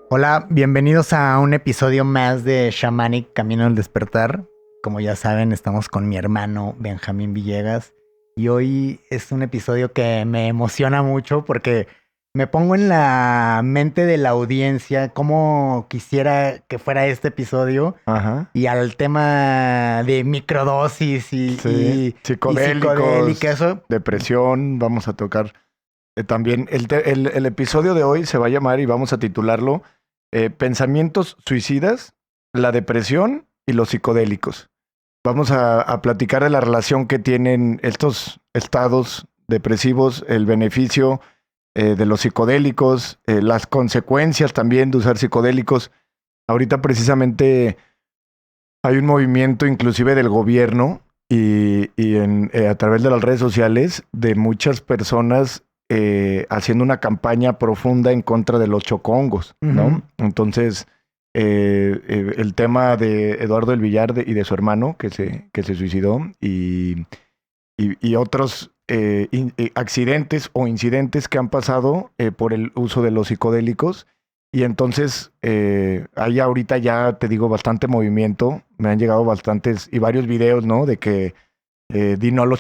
Hola, bienvenidos a un episodio más de Shamanic Camino al Despertar. Como ya saben, estamos con mi hermano Benjamín Villegas y hoy es un episodio que me emociona mucho porque me pongo en la mente de la audiencia cómo quisiera que fuera este episodio Ajá. y al tema de microdosis Sí, y psicodélica, psicodélicos, eso. depresión, vamos a tocar también. El episodio de hoy se va a llamar y vamos a titularlo Pensamientos suicidas, la depresión y los psicodélicos. Vamos a platicar de la relación que tienen estos estados depresivos, el beneficio de los psicodélicos, las consecuencias también de usar psicodélicos. Ahorita precisamente hay un movimiento inclusive del gobierno a través de las redes sociales de muchas personas haciendo una campaña profunda en contra de los chocongos, ¿no? Ujú. Entonces, el tema de Eduardo del Villar y de su hermano que se suicidó y otros accidentes o incidentes que han pasado por el uso de los psicodélicos. Y entonces hay ahorita ya, te digo, bastante movimiento. Me han llegado bastantes y varios videos, ¿no? De que di no a los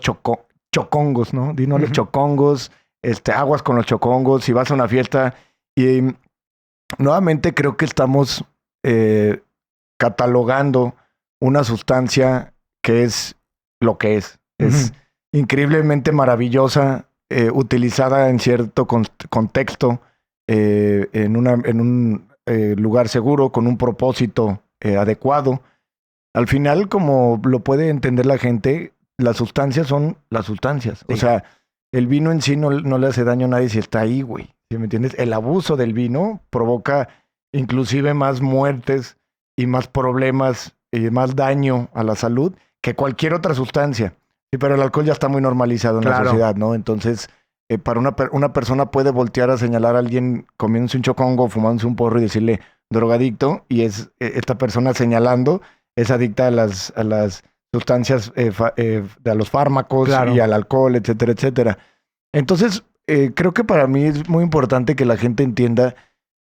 chocongos, ¿no? Di no a los Ujú. chocongos, aguas con los chocongos, si vas a una fiesta. Y nuevamente creo que estamos eh, catalogando una sustancia que es lo que es. Ujú. Es increíblemente maravillosa, utilizada en cierto contexto, en un lugar seguro, con un propósito adecuado. Al final, como lo puede entender la gente, las sustancias son las sustancias. O Sí, sea, el vino en sí no le hace daño a nadie si está ahí, güey. ¿Sí me entiendes? El abuso del vino provoca inclusive más muertes y más problemas y más daño a la salud que cualquier otra sustancia. Sí, pero el alcohol ya está muy normalizado en la claro. sociedad, ¿no? Entonces, para una persona puede voltear a señalar a alguien comiéndose un chocongo, fumándose un porro y decirle drogadicto, y es esta persona señalando es adicta a las sustancias, a los fármacos y Claro. al alcohol, etcétera, etcétera. Entonces, creo que para mí es muy importante que la gente entienda,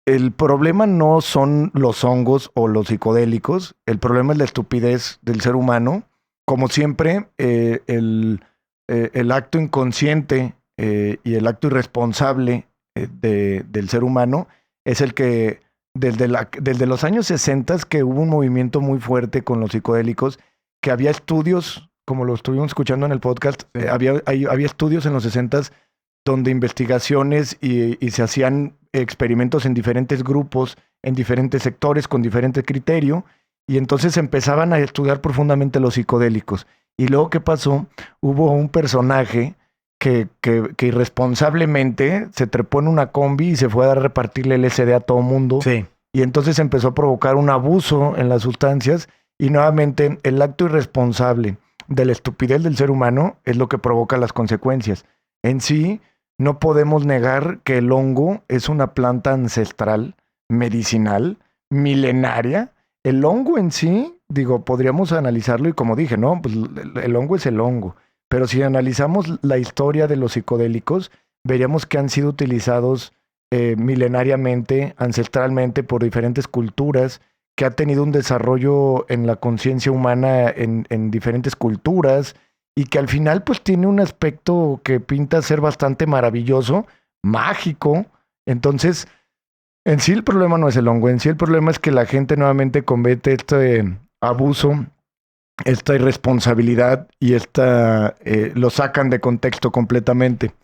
el problema no son los hongos o los psicodélicos, el problema es la estupidez del ser humano. Como siempre, el acto inconsciente y el acto irresponsable del ser humano es el que desde los años 60 que hubo un movimiento muy fuerte con los psicodélicos, que había estudios, como lo estuvimos escuchando en el podcast, Sí. había estudios en los 60 donde investigaciones y se hacían experimentos en diferentes grupos, en diferentes sectores, con diferente criterio, y entonces empezaban a estudiar profundamente los psicodélicos. Y luego, ¿qué pasó? Hubo un personaje que irresponsablemente se trepó en una combi y se fue a repartirle LSD a todo mundo. Sí. Y entonces empezó a provocar un abuso en las sustancias y nuevamente el acto irresponsable de la estupidez del ser humano es lo que provoca las consecuencias. En sí, no podemos negar que el hongo es una planta ancestral, medicinal, milenaria. El hongo en sí, digo, podríamos analizarlo y como dije, no, pues el hongo es el hongo. Pero si analizamos la historia de los psicodélicos, veríamos que han sido utilizados milenariamente, ancestralmente, por diferentes culturas, que ha tenido un desarrollo en la conciencia humana en diferentes culturas y que al final pues tiene un aspecto que pinta ser bastante maravilloso, mágico. Entonces, en sí el problema no es el hongo, en sí el problema es que la gente nuevamente comete este abuso, esta irresponsabilidad y lo sacan de contexto completamente.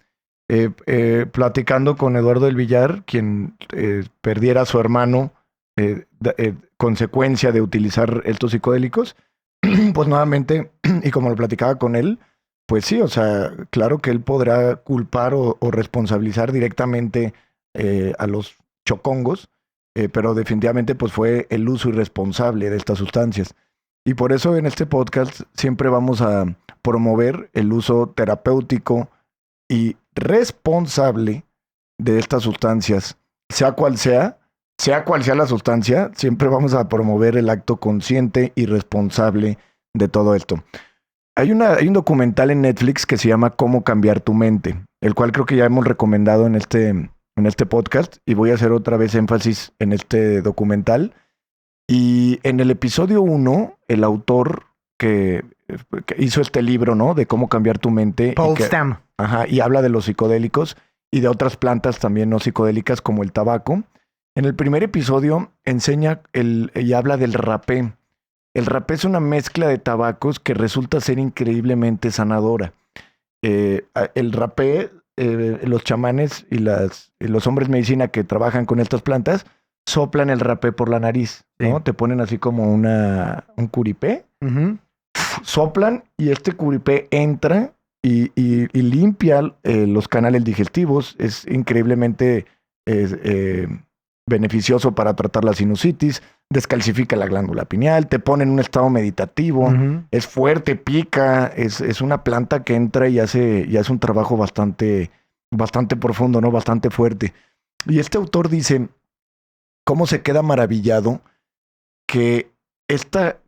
Platicando con Eduardo del Villar, quien perdiera a su hermano consecuencia de utilizar estos psicodélicos, pues nuevamente, y como lo platicaba con él, pues sí, o sea, claro que él podrá culpar o responsabilizar directamente a los chocongos, pero definitivamente pues fue el uso irresponsable de estas sustancias. Y por eso en este podcast siempre vamos a promover el uso terapéutico y responsable de estas sustancias, sea cual sea la sustancia, siempre vamos a promover el acto consciente y responsable de todo esto. Hay un documental en Netflix que se llama Cómo cambiar tu mente, el cual creo que ya hemos recomendado en este podcast y voy a hacer otra vez énfasis en este documental. Y en el episodio 1, el autor que hizo este libro, ¿no? De cómo cambiar tu mente. Paul Stam. Ajá, y habla de los psicodélicos y de otras plantas también no psicodélicas como el tabaco. En el primer episodio enseña y habla del rapé. El rapé es una mezcla de tabacos que resulta ser increíblemente sanadora. El rapé, los chamanes y los hombres medicina que trabajan con estas plantas soplan el rapé por la nariz, ¿no? Sí. Te ponen así como un curipé, soplan y este curipé entra y limpia los canales digestivos. Es increíblemente beneficioso para tratar la sinusitis, descalcifica la glándula pineal, te pone en un estado meditativo, es fuerte, pica, es una planta que entra y hace un trabajo bastante profundo, ¿no? Bastante fuerte. Y este autor dice cómo se queda maravillado que esta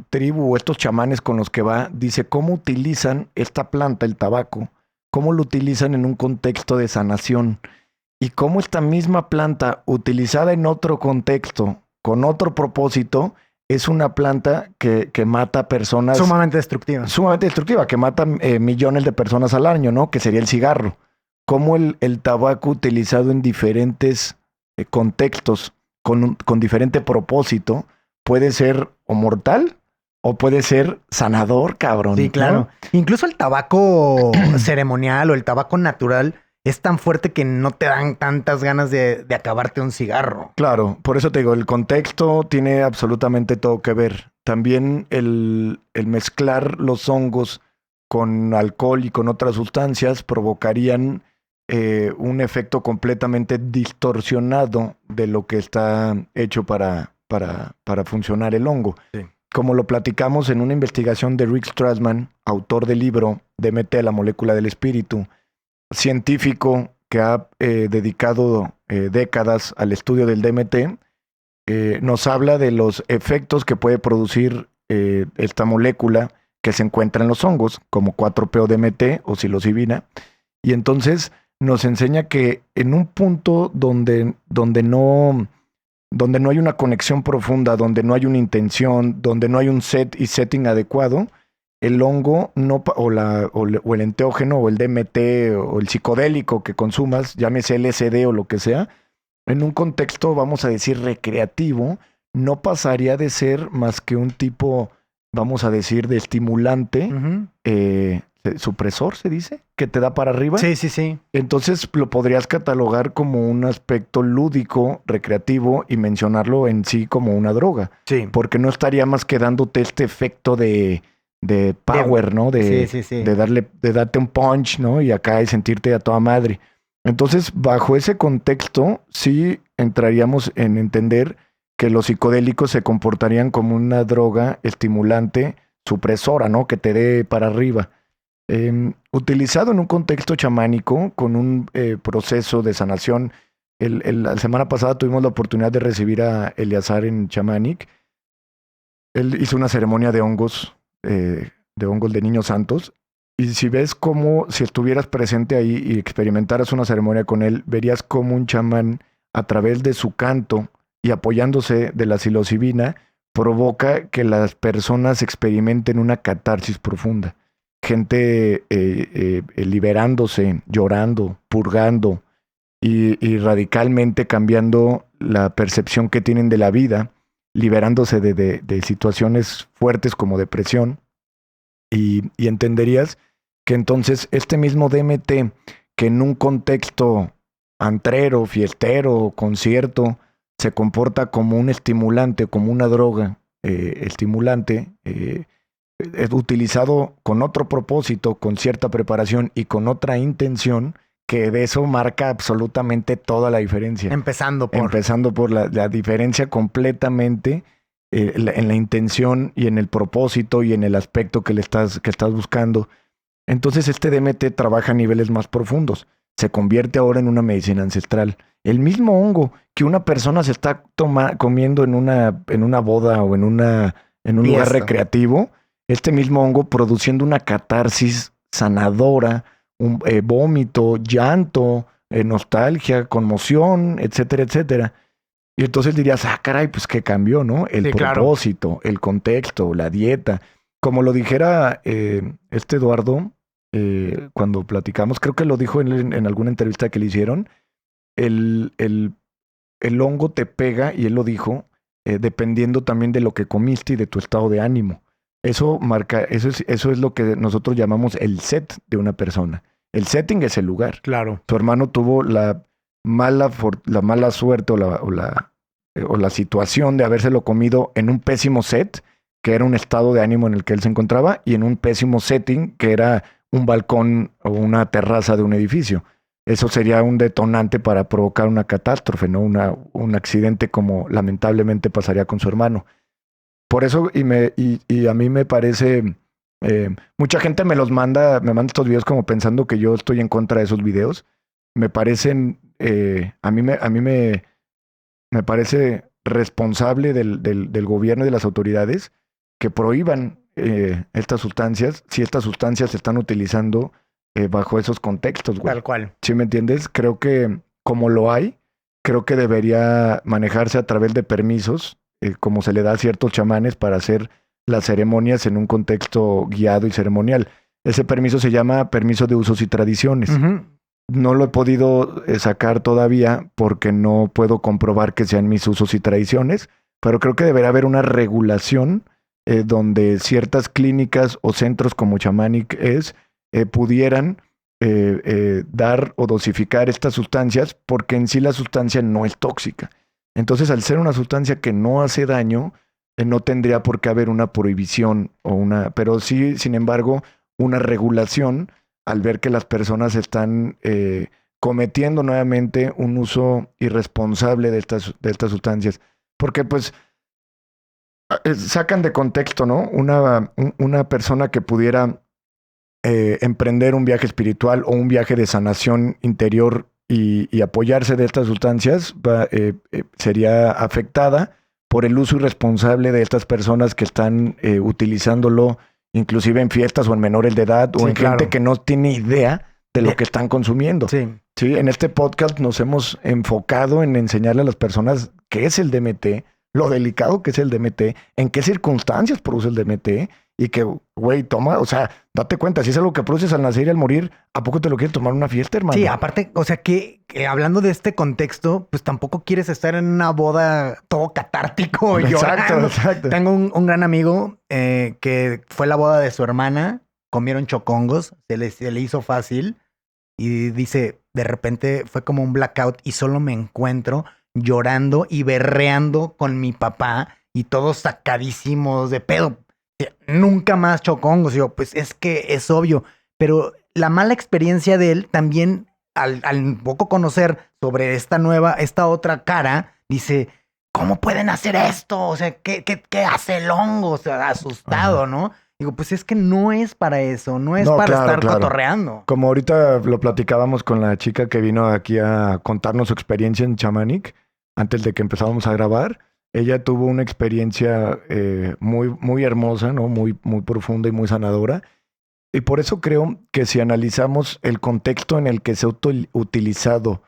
tribu o estos chamanes con los que va, dice cómo utilizan esta planta, el tabaco, cómo lo utilizan en un contexto de sanación. Y cómo esta misma planta, utilizada en otro contexto, con otro propósito, es una planta que mata personas... Sumamente destructiva. Sumamente destructiva, que mata millones de personas al año, ¿no? Que sería el cigarro. Cómo el tabaco utilizado en diferentes contextos, con diferente propósito, puede ser o mortal o puede ser sanador, cabrón. Sí, claro. ¿No? Incluso el tabaco ceremonial o el tabaco natural es tan fuerte que no te dan tantas ganas de acabarte un cigarro. Claro, por eso te digo, el contexto tiene absolutamente todo que ver. También el mezclar los hongos con alcohol y con otras sustancias provocarían un efecto completamente distorsionado de lo que está hecho para funcionar el hongo. Sí. Como lo platicamos en una investigación de Rick Strassman, autor del libro DMT, la molécula del espíritu, científico que ha dedicado décadas al estudio del DMT, nos habla de los efectos que puede producir esta molécula que se encuentra en los hongos, como 4-PO-DMT o psilocibina, y entonces nos enseña que en un punto donde no hay una conexión profunda, donde no hay una intención, donde no hay un setting adecuado, el hongo o el enteógeno o el DMT o el psicodélico que consumas, llámese LSD o lo que sea, en un contexto, vamos a decir, recreativo, no pasaría de ser más que un tipo, vamos a decir, de estimulante, supresor, se dice, que te da para arriba. Sí, sí, sí. Entonces lo podrías catalogar como un aspecto lúdico, recreativo y mencionarlo en sí como una droga. Sí. Porque no estaría más que dándote este efecto de power, ¿no? De darte un punch, ¿no? Y acá y sentirte a toda madre. Entonces, bajo ese contexto, sí entraríamos en entender que los psicodélicos se comportarían como una droga estimulante, supresora, ¿no? Que te dé para arriba. Utilizado en un contexto chamánico, con un proceso de sanación. La semana pasada tuvimos la oportunidad de recibir a Eleazar en Chamanic. Él hizo una ceremonia de hongos de niños santos. Y si ves cómo, si estuvieras presente ahí y experimentaras una ceremonia con él, verías cómo un chamán, a través de su canto y apoyándose de la psilocibina, provoca que las personas experimenten una catarsis profunda. Gente liberándose, llorando, purgando y radicalmente cambiando la percepción que tienen de la vida, liberándose de situaciones fuertes como depresión. Y entenderías que entonces este mismo DMT, que en un contexto antrero, fiestero, concierto, se comporta como un estimulante, como una droga estimulante, es utilizado con otro propósito, con cierta preparación y con otra intención, que de eso marca absolutamente toda la diferencia. Empezando por la diferencia completamente en la intención y en el propósito y en el aspecto que estás buscando. Entonces este DMT trabaja a niveles más profundos. Se convierte ahora en una medicina ancestral. El mismo hongo que una persona se está comiendo en una boda o en un lugar recreativo, este mismo hongo produciendo una catarsis sanadora, un vómito, llanto, nostalgia, conmoción, etcétera, etcétera. Y entonces dirías, caray, pues qué cambió, ¿no? El propósito, el contexto, la dieta. Como lo dijera Eduardo, cuando platicamos, creo que lo dijo en alguna entrevista que le hicieron, el hongo te pega, y él lo dijo, dependiendo también de lo que comiste y de tu estado de ánimo. Eso es lo que nosotros llamamos el set de una persona. El setting es el lugar. Claro. Tu hermano tuvo la mala suerte o la situación de habérselo comido en un pésimo set, que era un estado de ánimo en el que él se encontraba, y en un pésimo setting, que era un balcón o una terraza de un edificio. Eso sería un detonante para provocar una catástrofe, ¿no? Un accidente como lamentablemente pasaría con su hermano. Por eso, y a mí me parece, mucha gente me manda estos videos como pensando que yo estoy en contra de esos videos. Me parecen, a mí me parece responsable del gobierno y de las autoridades que prohíban estas sustancias, si estas sustancias se están utilizando bajo esos contextos, güey. Tal cual. ¿Sí me entiendes? Creo que como lo hay, creo que debería manejarse a través de permisos, como se le da a ciertos chamanes para hacer las ceremonias en un contexto guiado y ceremonial. Ese permiso se llama permiso de usos y tradiciones. Uh-huh. No lo he podido sacar todavía porque no puedo comprobar que sean mis usos y tradiciones, pero creo que deberá haber una regulación donde ciertas clínicas o centros como Shamanic pudieran dar o dosificar estas sustancias, porque en sí la sustancia no es tóxica. Entonces, al ser una sustancia que no hace daño, no tendría por qué haber una prohibición pero sí, sin embargo, una regulación al ver que las personas están cometiendo nuevamente un uso irresponsable de estas sustancias. Porque pues sacan de contexto, ¿no? Una persona que pudiera emprender un viaje espiritual o un viaje de sanación interior y apoyarse de estas sustancias sería afectada por el uso irresponsable de estas personas que están utilizándolo inclusive en fiestas o en menores de edad o en gente que no tiene idea de lo que están consumiendo. Sí. Sí, en este podcast nos hemos enfocado en enseñarle a las personas qué es el DMT, lo delicado que es el DMT, en qué circunstancias produce el DMT y que, güey, toma, o sea, date cuenta, si es algo que produces al nacer y al morir, ¿a poco te lo quieres tomar en una fiesta, hermano? Sí, aparte, o sea, que hablando de este contexto, pues tampoco quieres estar en una boda todo catártico. Llorando. Exacto. Tengo un gran amigo que fue la boda de su hermana, comieron chocongos, se le hizo fácil y dice, de repente fue como un blackout y solo me encuentro llorando y berreando con mi papá y todos sacadísimos de pedo. Nunca más chocongos. Yo, pues es que es obvio, pero la mala experiencia de él también, al poco conocer sobre esta otra cara, dice, ¿cómo pueden hacer esto? O sea, ¿qué hace el hongo? O sea, asustado, ajá, ¿no? Digo, pues es que no es para eso, no es para estar cotorreando. Como ahorita lo platicábamos con la chica que vino aquí a contarnos su experiencia en Shamanic, antes de que empezábamos a grabar. Ella tuvo una experiencia muy, muy hermosa, ¿no? Muy, muy profunda y muy sanadora. Y por eso creo que si analizamos el contexto en el que se ha utilizado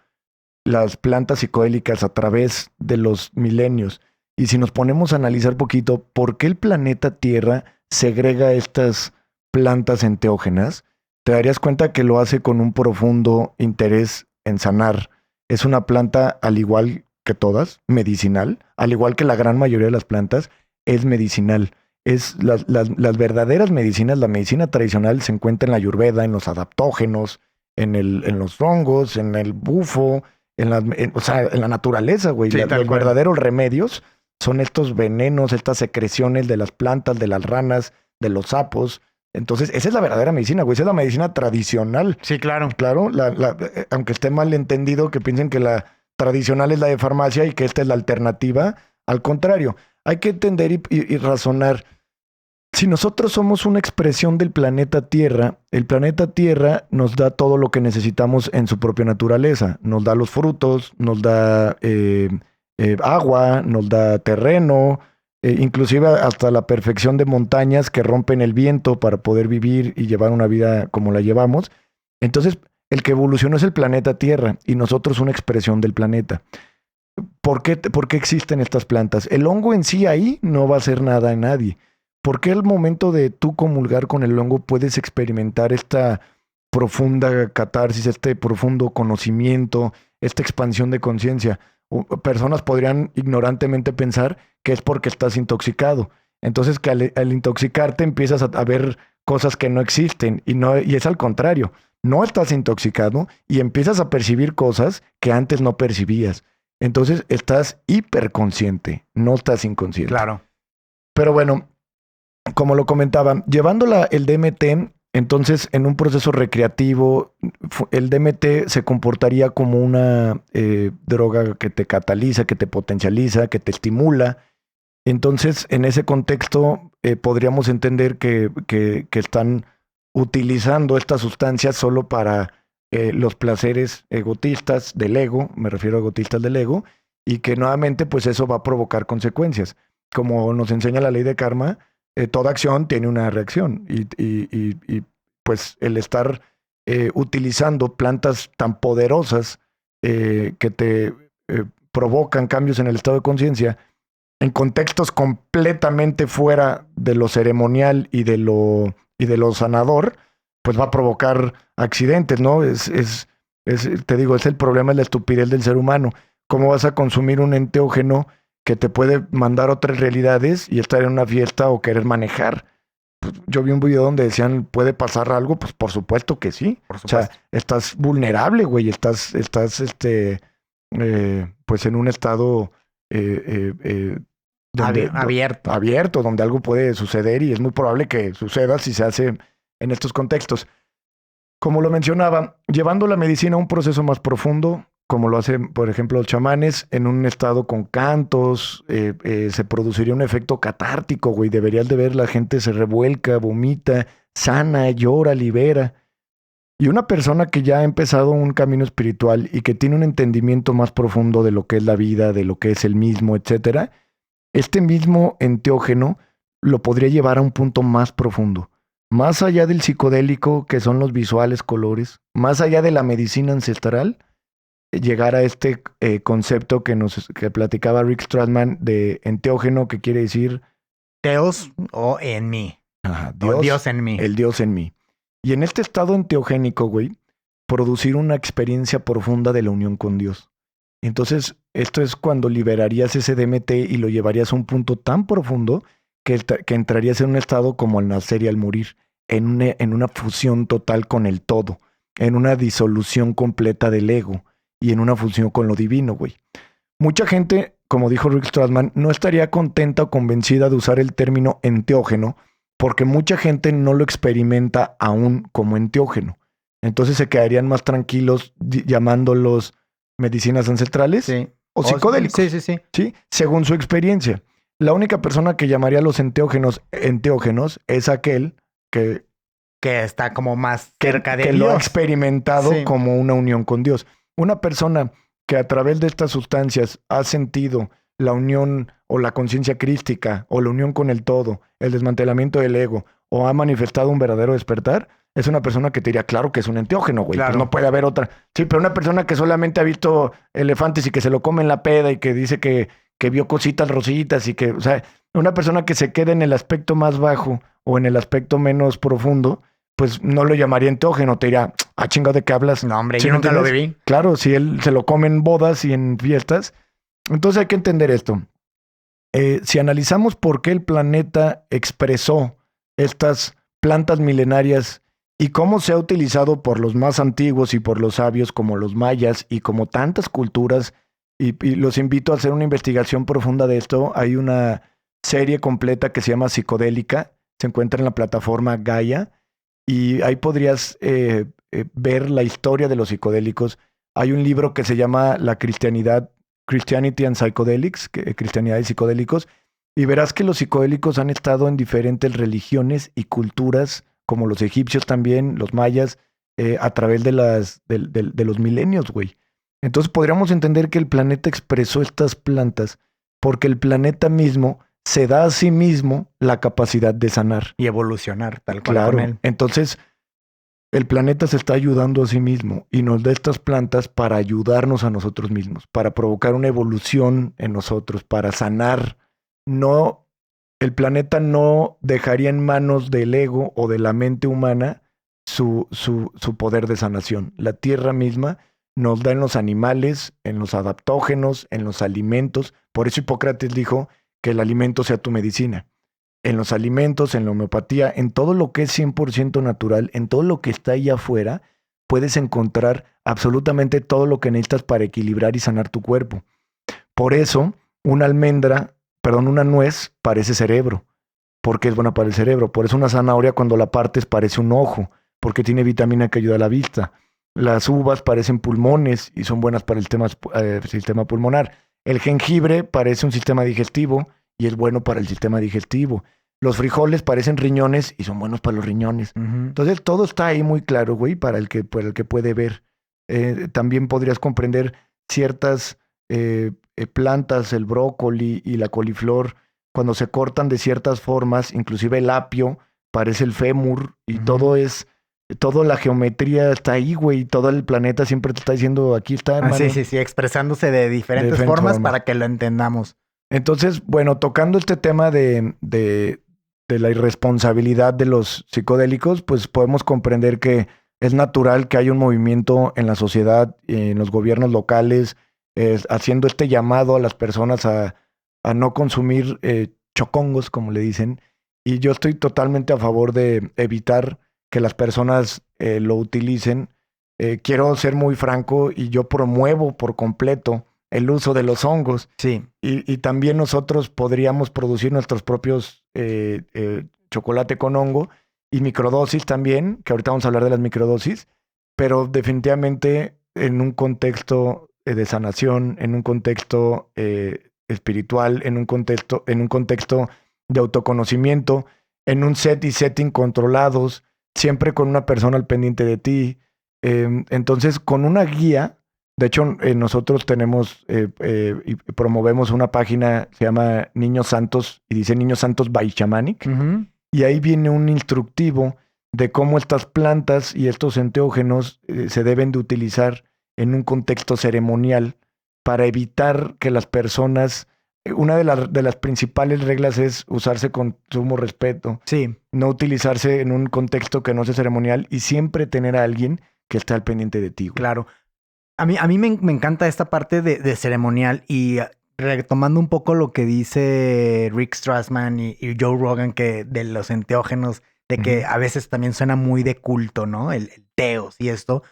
las plantas psicodélicas a través de los milenios, y si nos ponemos a analizar poquito por qué el planeta Tierra segrega estas plantas enteógenas, te darías cuenta que lo hace con un profundo interés en sanar. Es una planta, al igual que todas, medicinal, al igual que la gran mayoría de las plantas, es medicinal. Es las verdaderas medicinas, la medicina tradicional se encuentra en la ayurveda, en los adaptógenos, en los hongos, en el bufo, en la naturaleza, güey. Sí, los verdaderos remedios son estos venenos, estas secreciones de las plantas, de las ranas, de los sapos. Entonces, esa es la verdadera medicina, güey. Esa es la medicina tradicional. Sí, claro. Claro, aunque esté mal entendido que piensen que la tradicional es la de farmacia y que esta es la alternativa. Al contrario, hay que entender y razonar. Si nosotros somos una expresión del planeta Tierra, el planeta Tierra nos da todo lo que necesitamos en su propia naturaleza. Nos da los frutos, nos da agua, nos da terreno, inclusive hasta la perfección de montañas que rompen el viento para poder vivir y llevar una vida como la llevamos. Entonces, El que evolucionó es el planeta Tierra y nosotros una expresión del planeta. ¿Por qué existen estas plantas? El hongo en sí ahí no va a hacer nada a nadie. ¿Por qué al momento de tú comulgar con el hongo puedes experimentar esta profunda catarsis, este profundo conocimiento, esta expansión de conciencia? Personas podrían ignorantemente pensar que es porque estás intoxicado. Entonces que al intoxicarte empiezas a ver cosas que no existen y es al contrario. No estás intoxicado y empiezas a percibir cosas que antes no percibías. Entonces estás hiperconsciente, no estás inconsciente. Claro. Pero bueno, como lo comentaba, llevándola el DMT, entonces en un proceso recreativo, el DMT se comportaría como una droga que te cataliza, que te potencializa, que te estimula. Entonces, en ese contexto, podríamos entender que están utilizando estas sustancias solo para los placeres egotistas del ego, me refiero a egotistas del ego, y que nuevamente pues eso va a provocar consecuencias. Como nos enseña la ley de karma, toda acción tiene una reacción y pues el estar utilizando plantas tan poderosas que te provocan cambios en el estado de conciencia en contextos completamente fuera de lo ceremonial y de lo sanador, pues va a provocar accidentes, ¿no? Te digo, es el problema de la estupidez del ser humano. ¿Cómo vas a consumir un enteógeno que te puede mandar otras realidades y estar en una fiesta o querer manejar? Pues, yo vi un video donde decían, ¿puede pasar algo? Pues por supuesto que sí. Por supuesto. O sea, estás vulnerable, güey. Estás pues en un estado abierto, donde algo puede suceder y es muy probable que suceda si se hace en estos contextos. Como lo mencionaba, llevando la medicina a un proceso más profundo, como lo hacen, por ejemplo, los chamanes, en un estado con cantos, se produciría un efecto catártico, güey. Deberías de ver, la gente se revuelca, vomita, sana, llora, libera. Y una persona que ya ha empezado un camino espiritual y que tiene un entendimiento más profundo de lo que es la vida, de lo que es el mismo, etcétera, este mismo enteógeno lo podría llevar a un punto más profundo. Más allá del psicodélico, que son los visuales, colores, más allá de la medicina ancestral, llegar a este concepto que platicaba Rick Strassman de enteógeno, que quiere decir Teos o en mí. Ajá, Dios en mí. El Dios en mí. Y en este estado enteogénico, güey, producir una experiencia profunda de la unión con Dios. Entonces, esto es cuando liberarías ese DMT y lo llevarías a un punto tan profundo que entrarías en un estado como al nacer y al morir, en una fusión total con el todo, en una disolución completa del ego y en una fusión con lo divino, güey. Mucha gente, como dijo Rick Strassman, no estaría contenta o convencida de usar el término enteógeno porque mucha gente no lo experimenta aún como enteógeno. Entonces se quedarían más tranquilos llamándolos medicinas ancestrales, sí, o psicodélicos. Sí, según su experiencia. La única persona que llamaría a los enteógenos es aquel que está como más cerca de Dios. Que lo ha experimentado como una unión con Dios. Una persona que a través de estas sustancias ha sentido la unión o la conciencia crística o la unión con el todo, el desmantelamiento del ego, o ha manifestado un verdadero despertar, es una persona que te diría, claro que es un enteógeno, güey. Claro. Pues no puede haber otra. Sí, pero una persona que solamente ha visto elefantes y que se lo come en la peda y que dice que vio cositas rositas y que, o sea, una persona que se queda en el aspecto más bajo o en el aspecto menos profundo, pues no lo llamaría enteógeno. Te diría, chingado, ¿de qué hablas? No, hombre, yo nunca lo viví. Claro, si él se lo come en bodas y en fiestas. Entonces hay que entender esto. Si analizamos por qué el planeta expresó estas plantas milenarias y cómo se ha utilizado por los más antiguos y por los sabios como los mayas y como tantas culturas, y los invito a hacer una investigación profunda de esto. Hay una serie completa que se llama Psicodélica, se encuentra en la plataforma Gaia, y ahí podrías ver la historia de los psicodélicos. Hay un libro que se llama La Cristianidad, Christianity and Psychedelics, Cristianidad y Psicodélicos, y verás que los psicodélicos han estado en diferentes religiones y culturas, como los egipcios también, los mayas, a través de los milenios, güey. Entonces podríamos entender que el planeta expresó estas plantas porque el planeta mismo se da a sí mismo la capacidad de sanar. Y evolucionar, tal cual. Claro. Con él. Entonces, el planeta se está ayudando a sí mismo y nos da estas plantas para ayudarnos a nosotros mismos, para provocar una evolución en nosotros, para sanar. No, el planeta no dejaría en manos del ego o de la mente humana su poder de sanación. La tierra misma nos da en los animales, en los adaptógenos, en los alimentos. Por eso Hipócrates dijo que el alimento sea tu medicina. En los alimentos, en la homeopatía, en todo lo que es 100% natural, en todo lo que está allá afuera, puedes encontrar absolutamente todo lo que necesitas para equilibrar y sanar tu cuerpo. Por eso, una nuez parece cerebro, porque es buena para el cerebro. Por eso una zanahoria cuando la partes parece un ojo, porque tiene vitamina que ayuda a la vista. Las uvas parecen pulmones y son buenas para el sistema pulmonar. El jengibre parece un sistema digestivo y es bueno para el sistema digestivo. Los frijoles parecen riñones y son buenos para los riñones. Entonces todo está ahí muy claro, güey, para el que puede ver. También podrías comprender ciertas plantas, el brócoli y la coliflor, cuando se cortan de ciertas formas, inclusive el apio parece el fémur y toda la geometría está ahí, güey. Todo el planeta siempre te está diciendo, aquí está, hermano. Sí, expresándose de diferentes formas para que lo entendamos. Entonces, bueno, tocando este tema de la irresponsabilidad de los psicodélicos, pues podemos comprender que es natural que haya un movimiento en la sociedad, en los gobiernos locales, haciendo este llamado a las personas a no consumir chocongos, como le dicen. Y yo estoy totalmente a favor de evitar que las personas lo utilicen. Quiero ser muy franco y yo promuevo por completo el uso de los hongos. Sí. Y también nosotros podríamos producir nuestros propios chocolate con hongo y microdosis también, que ahorita vamos a hablar de las microdosis, pero definitivamente en un contexto de sanación, en un contexto espiritual, en un contexto de autoconocimiento, en un set y setting controlados, siempre con una persona al pendiente de ti. Entonces, con una guía. De hecho, nosotros tenemos y promovemos una página, se llama Niños Santos, y dice Niños Santos by Shamanic. Y ahí viene un instructivo de cómo estas plantas y estos enteógenos se deben de utilizar en un contexto ceremonial para evitar que las personas... Una de las principales reglas es usarse con sumo respeto. Sí. No utilizarse en un contexto que no sea ceremonial y siempre tener a alguien que esté al pendiente de ti. Güey. Claro. A mí me encanta esta parte de ceremonial y retomando un poco lo que dice Rick Strassman y Joe Rogan que de los enteógenos, de que a veces también suena muy de culto, ¿no? El teos y esto.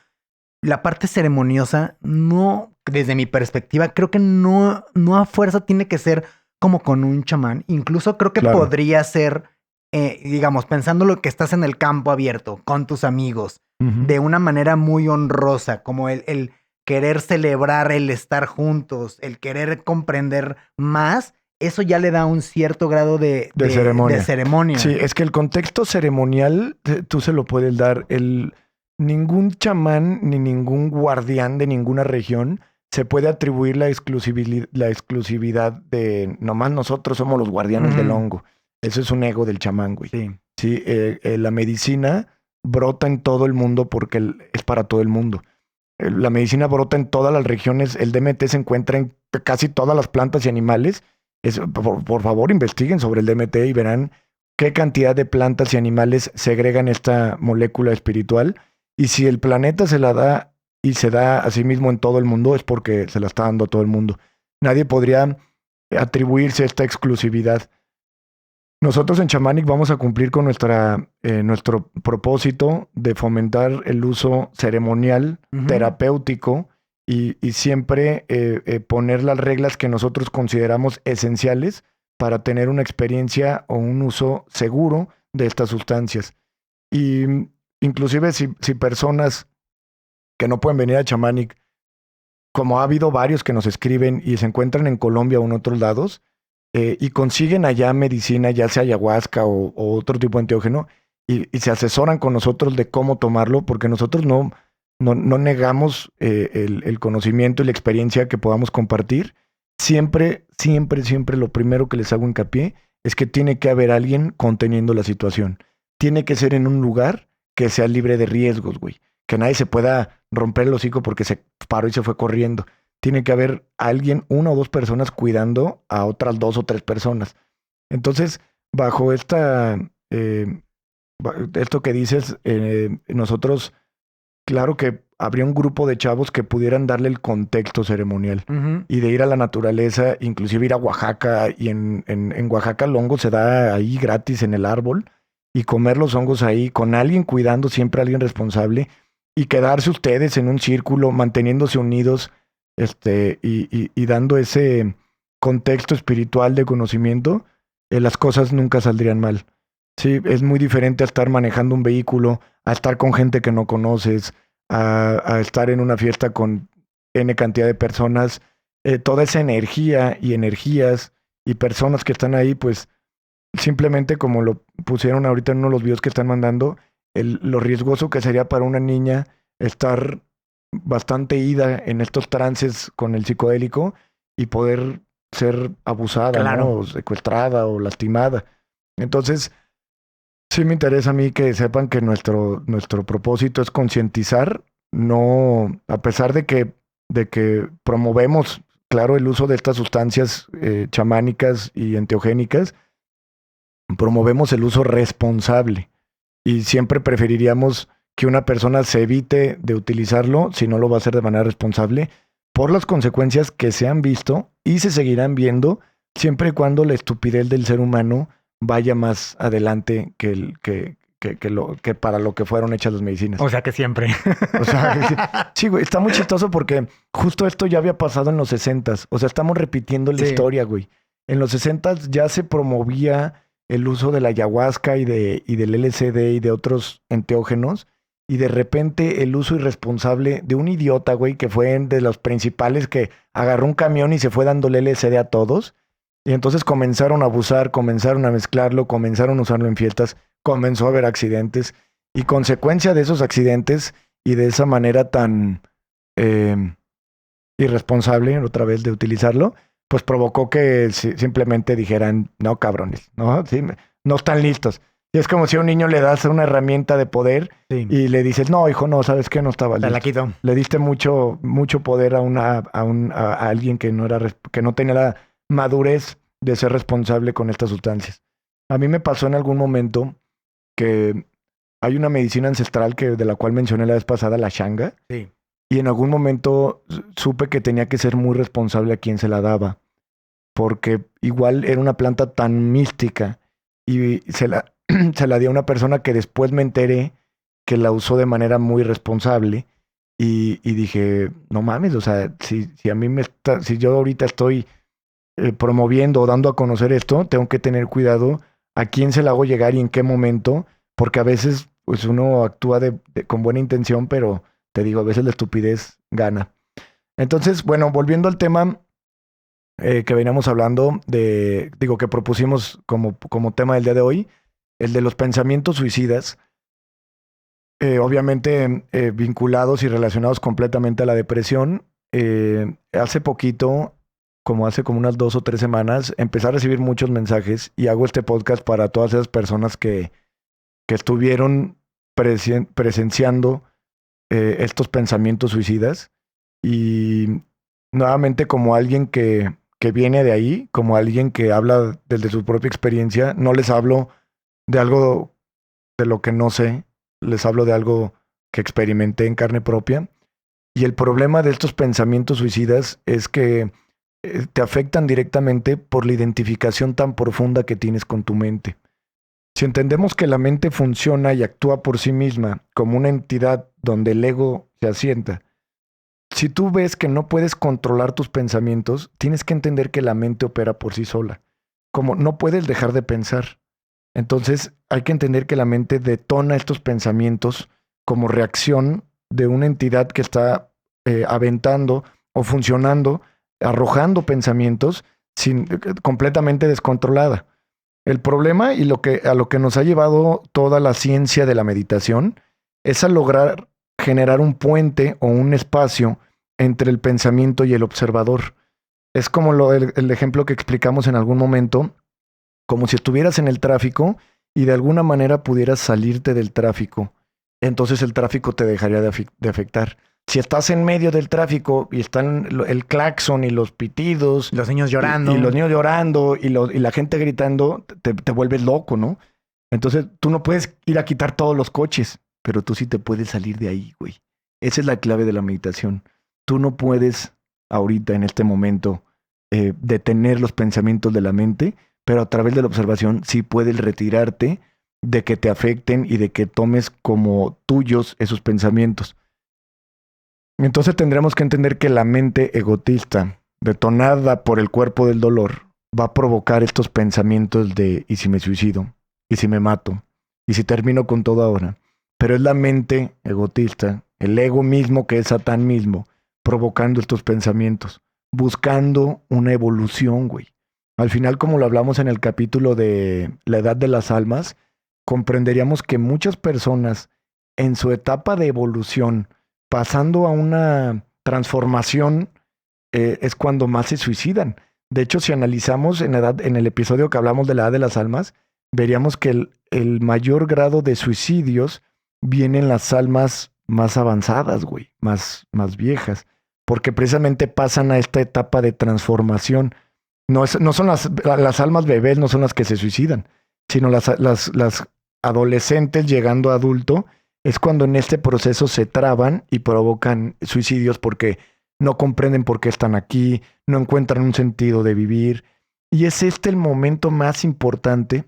La parte ceremoniosa no, desde mi perspectiva, creo que no a fuerza tiene que ser como con un chamán. Incluso creo que podría ser, digamos, pensando lo que estás en el campo abierto con tus amigos, de una manera muy honrosa, como el querer celebrar el estar juntos, el querer comprender más, eso ya le da un cierto grado de ceremonia. Sí, es que el contexto ceremonial tú se lo puedes dar. Ningún chamán ni ningún guardián de ninguna región se puede atribuir la exclusividad de nomás nosotros somos los guardianes del hongo. Eso es un ego del chamán, güey. Sí, la medicina brota en todo el mundo porque es para todo el mundo. La medicina brota en todas las regiones. El DMT se encuentra en casi todas las plantas y animales. Por favor, investiguen sobre el DMT y verán qué cantidad de plantas y animales segregan esta molécula espiritual. Y si el planeta se la da y se da a sí mismo en todo el mundo, es porque se la está dando a todo el mundo. Nadie podría atribuirse esta exclusividad. Nosotros en Shamanic vamos a cumplir con nuestro propósito de fomentar el uso ceremonial, terapéutico y siempre poner las reglas que nosotros consideramos esenciales para tener una experiencia o un uso seguro de estas sustancias. Y inclusive si personas que no pueden venir a Shamanic, como ha habido varios que nos escriben y se encuentran en Colombia o en otros lados, y consiguen allá medicina, ya sea ayahuasca o otro tipo de enteógeno, y se asesoran con nosotros de cómo tomarlo, porque nosotros no negamos el conocimiento y la experiencia que podamos compartir. Siempre lo primero que les hago hincapié es que tiene que haber alguien conteniendo la situación. Tiene que ser en un lugar que sea libre de riesgos, güey. Que nadie se pueda romper el hocico porque se paró y se fue corriendo. Tiene que haber alguien, 1 o 2 personas cuidando a otras 2 o 3 personas. Entonces, bajo esto que dices, nosotros, claro que habría un grupo de chavos que pudieran darle el contexto ceremonial y de ir a la naturaleza, inclusive ir a Oaxaca, y en Oaxaca el hongo se da ahí gratis en el árbol, y comer los hongos ahí con alguien cuidando, siempre alguien responsable, y quedarse ustedes en un círculo, manteniéndose unidos, y dando ese contexto espiritual de conocimiento, las cosas nunca saldrían mal. Sí, es muy diferente a estar manejando un vehículo, a estar con gente que no conoces, a estar en una fiesta con N cantidad de personas. Toda esa energía y energías y personas que están ahí, pues simplemente como lo pusieron ahorita en uno de los videos que están mandando, lo riesgoso que sería para una niña estar bastante ida en estos trances con el psicodélico y poder ser abusada, Claro. ¿no? O secuestrada o lastimada. Entonces, sí me interesa a mí que sepan que nuestro propósito es concientizar, no, a pesar de que promovemos, claro, el uso de estas sustancias chamánicas y enteogénicas, promovemos el uso responsable y siempre preferiríamos que una persona se evite de utilizarlo si no lo va a hacer de manera responsable por las consecuencias que se han visto y se seguirán viendo siempre y cuando la estupidez del ser humano vaya más adelante que para lo que fueron hechas las medicinas. O sea que siempre. O sea, sí, güey, está muy chistoso porque justo esto ya había pasado en los 60s. O sea, estamos repitiendo la Sí. historia, güey. En los 60s ya se promovía el uso de la ayahuasca y del LSD y de otros enteógenos. Y de repente el uso irresponsable de un idiota, güey, que fue de los principales que agarró un camión y se fue dándole LSD a todos. Y entonces comenzaron a abusar, comenzaron a mezclarlo, comenzaron a usarlo en fiestas, comenzó a haber accidentes. Y consecuencia de esos accidentes y de esa manera tan irresponsable, otra vez, de utilizarlo, pues provocó que simplemente dijeran, no, cabrones, no, sí, no están listos. Y es como si a un niño le das una herramienta de poder Sí. y le dices, no, hijo, no, ¿sabes qué? No estaba Te listo. la quito. Le diste mucho poder a alguien que no tenía la madurez de ser responsable con estas sustancias. A mí me pasó en algún momento que hay una medicina ancestral de la cual mencioné la vez pasada, la Shanga, Sí. y en algún momento supe que tenía que ser muy responsable a quien se la daba, porque igual era una planta tan mística y se la di a una persona que después me enteré que la usó de manera muy responsable y dije, no mames, o sea, si yo ahorita estoy promoviendo o dando a conocer esto, tengo que tener cuidado a quién se la hago llegar y en qué momento, porque a veces pues uno actúa con buena intención, pero te digo, a veces la estupidez gana. Entonces, bueno, volviendo al tema que veníamos hablando que propusimos como tema del día de hoy, el de los pensamientos suicidas, obviamente vinculados y relacionados completamente a la depresión. Hace poquito, hace como unas 2 o 3 semanas, empecé a recibir muchos mensajes y hago este podcast para todas esas personas que estuvieron presenciando estos pensamientos suicidas. Y nuevamente, como alguien que viene de ahí, como alguien que habla desde su propia experiencia, no les hablo de algo de lo que no sé, les hablo de algo que experimenté en carne propia. Y el problema de estos pensamientos suicidas es que te afectan directamente por la identificación tan profunda que tienes con tu mente. Si entendemos que la mente funciona y actúa por sí misma como una entidad donde el ego se asienta, si tú ves que no puedes controlar tus pensamientos, tienes que entender que la mente opera por sí sola. Como no puedes dejar de pensar. Entonces hay que entender que la mente detona estos pensamientos como reacción de una entidad que está aventando o funcionando, arrojando pensamientos completamente descontrolada. El problema y a lo que nos ha llevado toda la ciencia de la meditación es a lograr generar un puente o un espacio entre el pensamiento y el observador. Es como el ejemplo que explicamos en algún momento, como si estuvieras en el tráfico y de alguna manera pudieras salirte del tráfico entonces el tráfico te dejaría de afectar. Si estás en medio del tráfico y están el claxon y los pitidos, Los niños llorando. y los niños llorando y la gente gritando, te vuelves loco, ¿no? Entonces tú no puedes ir a quitar todos los coches, pero tú sí te puedes salir de ahí, güey. Esa es la clave de la meditación. Tú no puedes ahorita, en este momento, detener los pensamientos de la mente, pero a través de la observación sí puedes retirarte de que te afecten y de que tomes como tuyos esos pensamientos. Entonces tendremos que entender que la mente egotista, detonada por el cuerpo del dolor, va a provocar estos pensamientos de ¿y si me suicido? ¿Y si me mato? ¿Y si termino con todo ahora? Pero es la mente egotista, el ego mismo que es Satán mismo, provocando estos pensamientos, buscando una evolución, güey. Al final, como lo hablamos en el capítulo de la edad de las almas, comprenderíamos que muchas personas en su etapa de evolución, pasando a una transformación, es cuando más se suicidan. De hecho, si analizamos en el episodio que hablamos de la edad de las almas, veríamos que el mayor grado de suicidios viene en las almas más avanzadas, güey, más viejas, porque precisamente pasan a esta etapa de transformación. No son las almas bebés, no son las que se suicidan, sino las adolescentes llegando a adulto, es cuando en este proceso se traban y provocan suicidios porque no comprenden por qué están aquí, no encuentran un sentido de vivir. Y es este el momento más importante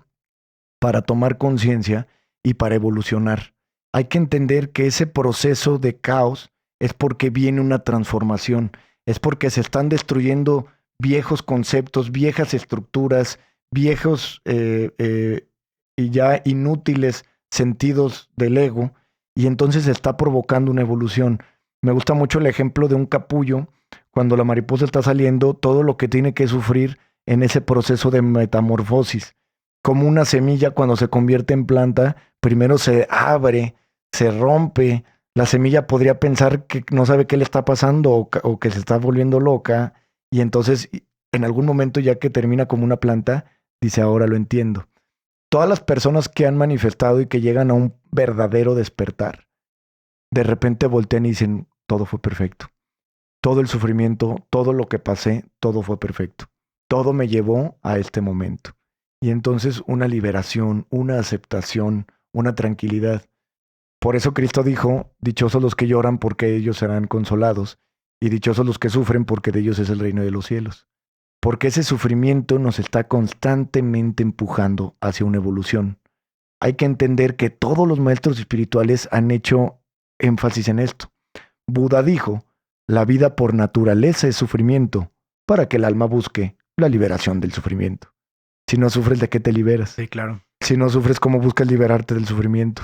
para tomar conciencia y para evolucionar. Hay que entender que ese proceso de caos es porque viene una transformación, es porque se están destruyendo viejos conceptos, viejas estructuras, viejos y ya inútiles sentidos del ego, y entonces se está provocando una evolución. Me gusta mucho el ejemplo de un capullo. Cuando la mariposa está saliendo, todo lo que tiene que sufrir en ese proceso de metamorfosis. Como una semilla cuando se convierte en planta, primero se abre, se rompe. La semilla podría pensar que no sabe qué le está pasando o que se está volviendo loca. Y entonces, en algún momento, ya que termina como una planta, dice, ahora lo entiendo. Todas las personas que han manifestado y que llegan a un verdadero despertar, de repente voltean y dicen, todo fue perfecto. Todo el sufrimiento, todo lo que pasé, todo fue perfecto. Todo me llevó a este momento. Y entonces una liberación, una aceptación, una tranquilidad. Por eso Cristo dijo, dichosos los que lloran porque ellos serán consolados, y dichosos los que sufren porque de ellos es el reino de los cielos. Porque ese sufrimiento nos está constantemente empujando hacia una evolución. Hay que entender que todos los maestros espirituales han hecho énfasis en esto. Buda dijo, la vida por naturaleza es sufrimiento, para que el alma busque la liberación del sufrimiento. Si no sufres, ¿de qué te liberas? Sí, claro. Si no sufres, ¿cómo buscas liberarte del sufrimiento?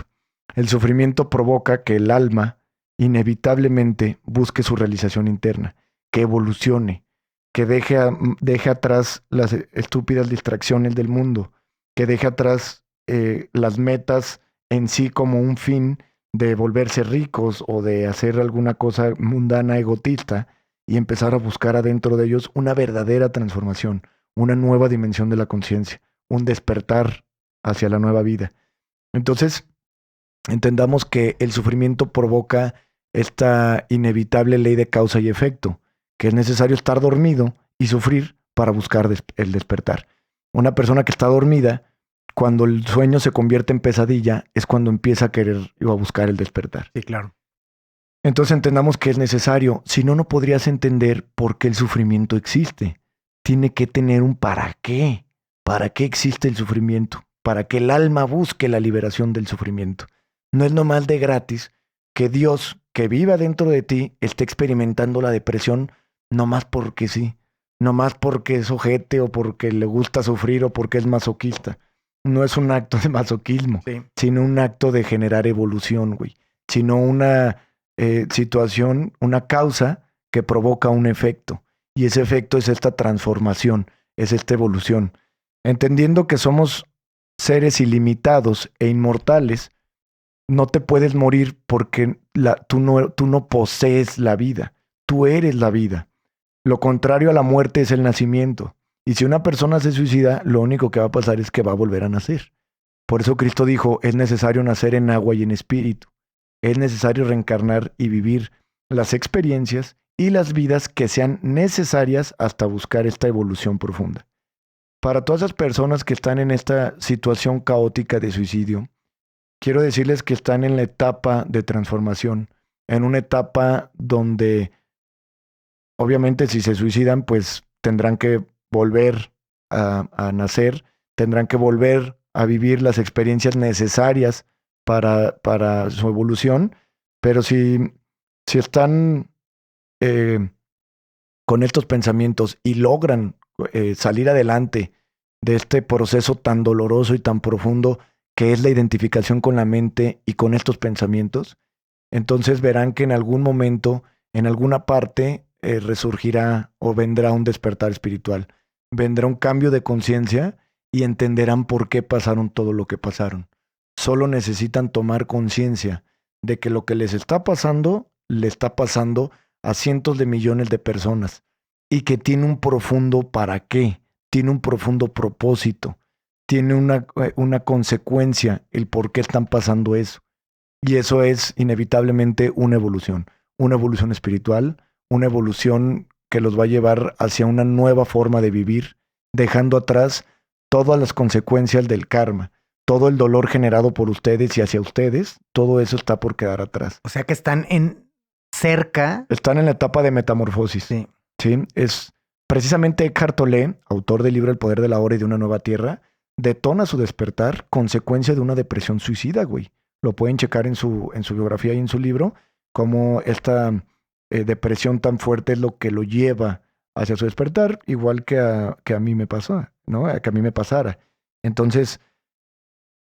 El sufrimiento provoca que el alma inevitablemente busque su realización interna, que evolucione, que deje atrás las estúpidas distracciones del mundo, que deje atrás las metas en sí como un fin de volverse ricos o de hacer alguna cosa mundana, egotista, y empezar a buscar adentro de ellos una verdadera transformación, una nueva dimensión de la conciencia, un despertar hacia la nueva vida. Entonces, entendamos que el sufrimiento provoca esta inevitable ley de causa y efecto, que es necesario estar dormido y sufrir para buscar el despertar. Una persona que está dormida, cuando el sueño se convierte en pesadilla, es cuando empieza a querer o a buscar el despertar. Sí, claro. Entonces entendamos que es necesario, si no, no podrías entender por qué el sufrimiento existe. Tiene que tener un para qué. ¿Para qué existe el sufrimiento? Para que el alma busque la liberación del sufrimiento. No es nomás de gratis que Dios, que viva dentro de ti, esté experimentando la depresión nomás porque sí, nomás porque es ojete o porque le gusta sufrir o porque es masoquista. No es un acto de masoquismo, Sí. sino un acto de generar evolución, güey. Sino una situación, una causa que provoca un efecto. Y ese efecto es esta transformación, es esta evolución. Entendiendo que somos seres ilimitados e inmortales, no te puedes morir porque tú no posees la vida, tú eres la vida. Lo contrario a la muerte es el nacimiento. Y si una persona se suicida, lo único que va a pasar es que va a volver a nacer. Por eso Cristo dijo, es necesario nacer en agua y en espíritu. es necesario reencarnar y vivir las experiencias y las vidas que sean necesarias hasta buscar esta evolución profunda. Para todas esas personas que están en esta situación caótica de suicidio, quiero decirles que están en la etapa de transformación, en una etapa donde obviamente si se suicidan, pues tendrán que volver a nacer, tendrán que volver a vivir las experiencias necesarias para su evolución, pero si están con estos pensamientos y logran salir adelante de este proceso tan doloroso y tan profundo que es la identificación con la mente y con estos pensamientos, entonces verán que en algún momento, en alguna parte, resurgirá o vendrá un despertar espiritual, vendrá un cambio de conciencia y entenderán por qué pasaron todo lo que pasaron. Solo necesitan tomar conciencia de que lo que les está pasando, le está pasando a cientos de millones de personas y que tiene un profundo para qué, tiene un profundo propósito, tiene una consecuencia el por qué están pasando eso. Y eso es inevitablemente una evolución espiritual, una evolución que los va a llevar hacia una nueva forma de vivir, dejando atrás todas las consecuencias del karma, todo el dolor generado por ustedes y hacia ustedes, todo eso está por quedar atrás. O sea que están cerca. Están en la etapa de metamorfosis. Sí. Sí, es precisamente Eckhart Tolle, autor del libro El poder de la hora y de una nueva tierra, detona su despertar consecuencia de una depresión suicida, güey. Lo pueden checar en su biografía y en su libro, cómo esta depresión tan fuerte es lo que lo lleva hacia su despertar, igual que a mí me pasó, ¿no? Que a mí me pasara. Entonces,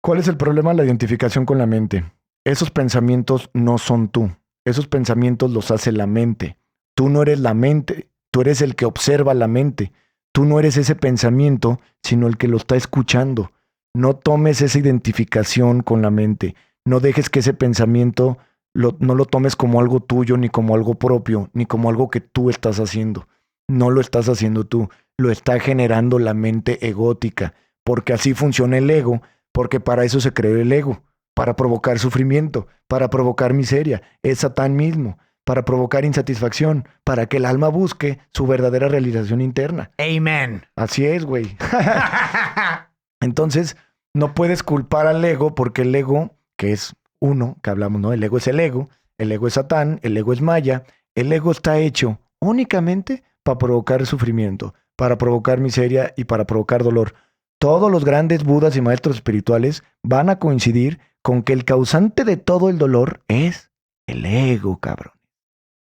¿cuál es el problema? La identificación con la mente. Esos pensamientos no son tú. Esos pensamientos los hace la mente. Tú no eres la mente, tú eres el que observa la mente. Tú no eres ese pensamiento, sino el que lo está escuchando. No tomes esa identificación con la mente. No dejes que ese pensamiento no lo tomes como algo tuyo, ni como algo propio, ni como algo que tú estás haciendo. No lo estás haciendo tú, lo está generando la mente egótica, porque así funciona el ego, porque para eso se creó el ego, para provocar sufrimiento, para provocar miseria, es Satán mismo, para provocar insatisfacción, para que el alma busque su verdadera realización interna. Amen. Así es, güey. Entonces, no puedes culpar al ego porque el ego, que es uno, que hablamos, ¿no? El ego es Satán, el ego es Maya, el ego está hecho únicamente para provocar sufrimiento, para provocar miseria y para provocar dolor. Todos los grandes budas y maestros espirituales van a coincidir con que el causante de todo el dolor es el ego, cabrón.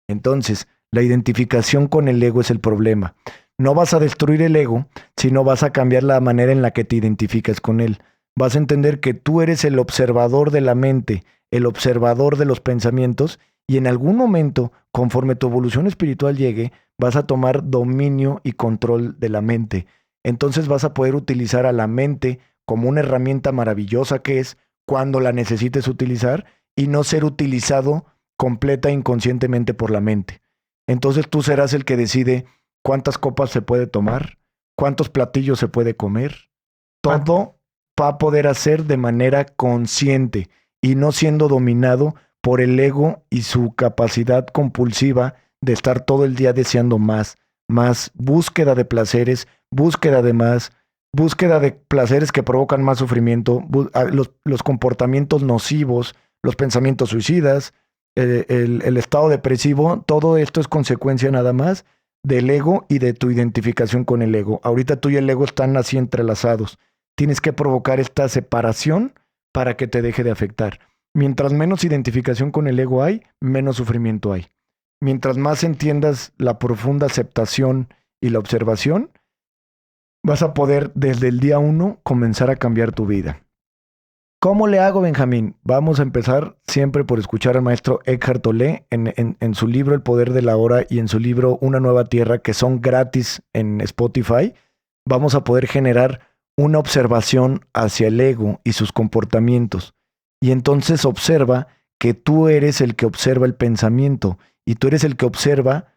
Entonces, la identificación con el ego es el problema. No vas a destruir el ego, sino vas a cambiar la manera en la que te identificas con él. Vas a entender que tú eres el observador de la mente, el observador de los pensamientos, y en algún momento, conforme tu evolución espiritual llegue, vas a tomar dominio y control de la mente. Entonces vas a poder utilizar a la mente como una herramienta maravillosa que es cuando la necesites utilizar y no ser utilizado completa e inconscientemente por la mente. Entonces tú serás el que decide cuántas copas se puede tomar, cuántos platillos se puede comer. Todo va a poder hacer de manera consciente y no siendo dominado por el ego y su capacidad compulsiva de estar todo el día deseando más búsqueda de placeres, búsqueda de más, búsqueda de placeres que provocan más sufrimiento, los comportamientos nocivos, los pensamientos suicidas, el estado depresivo. Todo esto es consecuencia nada más del ego y de tu identificación con el ego. Ahorita tú y el ego están así entrelazados. Tienes que provocar esta separación para que te deje de afectar. Mientras menos identificación con el ego hay, menos sufrimiento hay. Mientras más entiendas la profunda aceptación y la observación, vas a poder desde el día 1 comenzar a cambiar tu vida. ¿Cómo le hago, Benjamín? Vamos a empezar siempre por escuchar al maestro Eckhart Tolle en su libro El poder de la hora y en su libro Una nueva tierra, que son gratis en Spotify. Vamos a poder generar una observación hacia el ego y sus comportamientos. Y entonces observa que tú eres el que observa el pensamiento y tú eres el que observa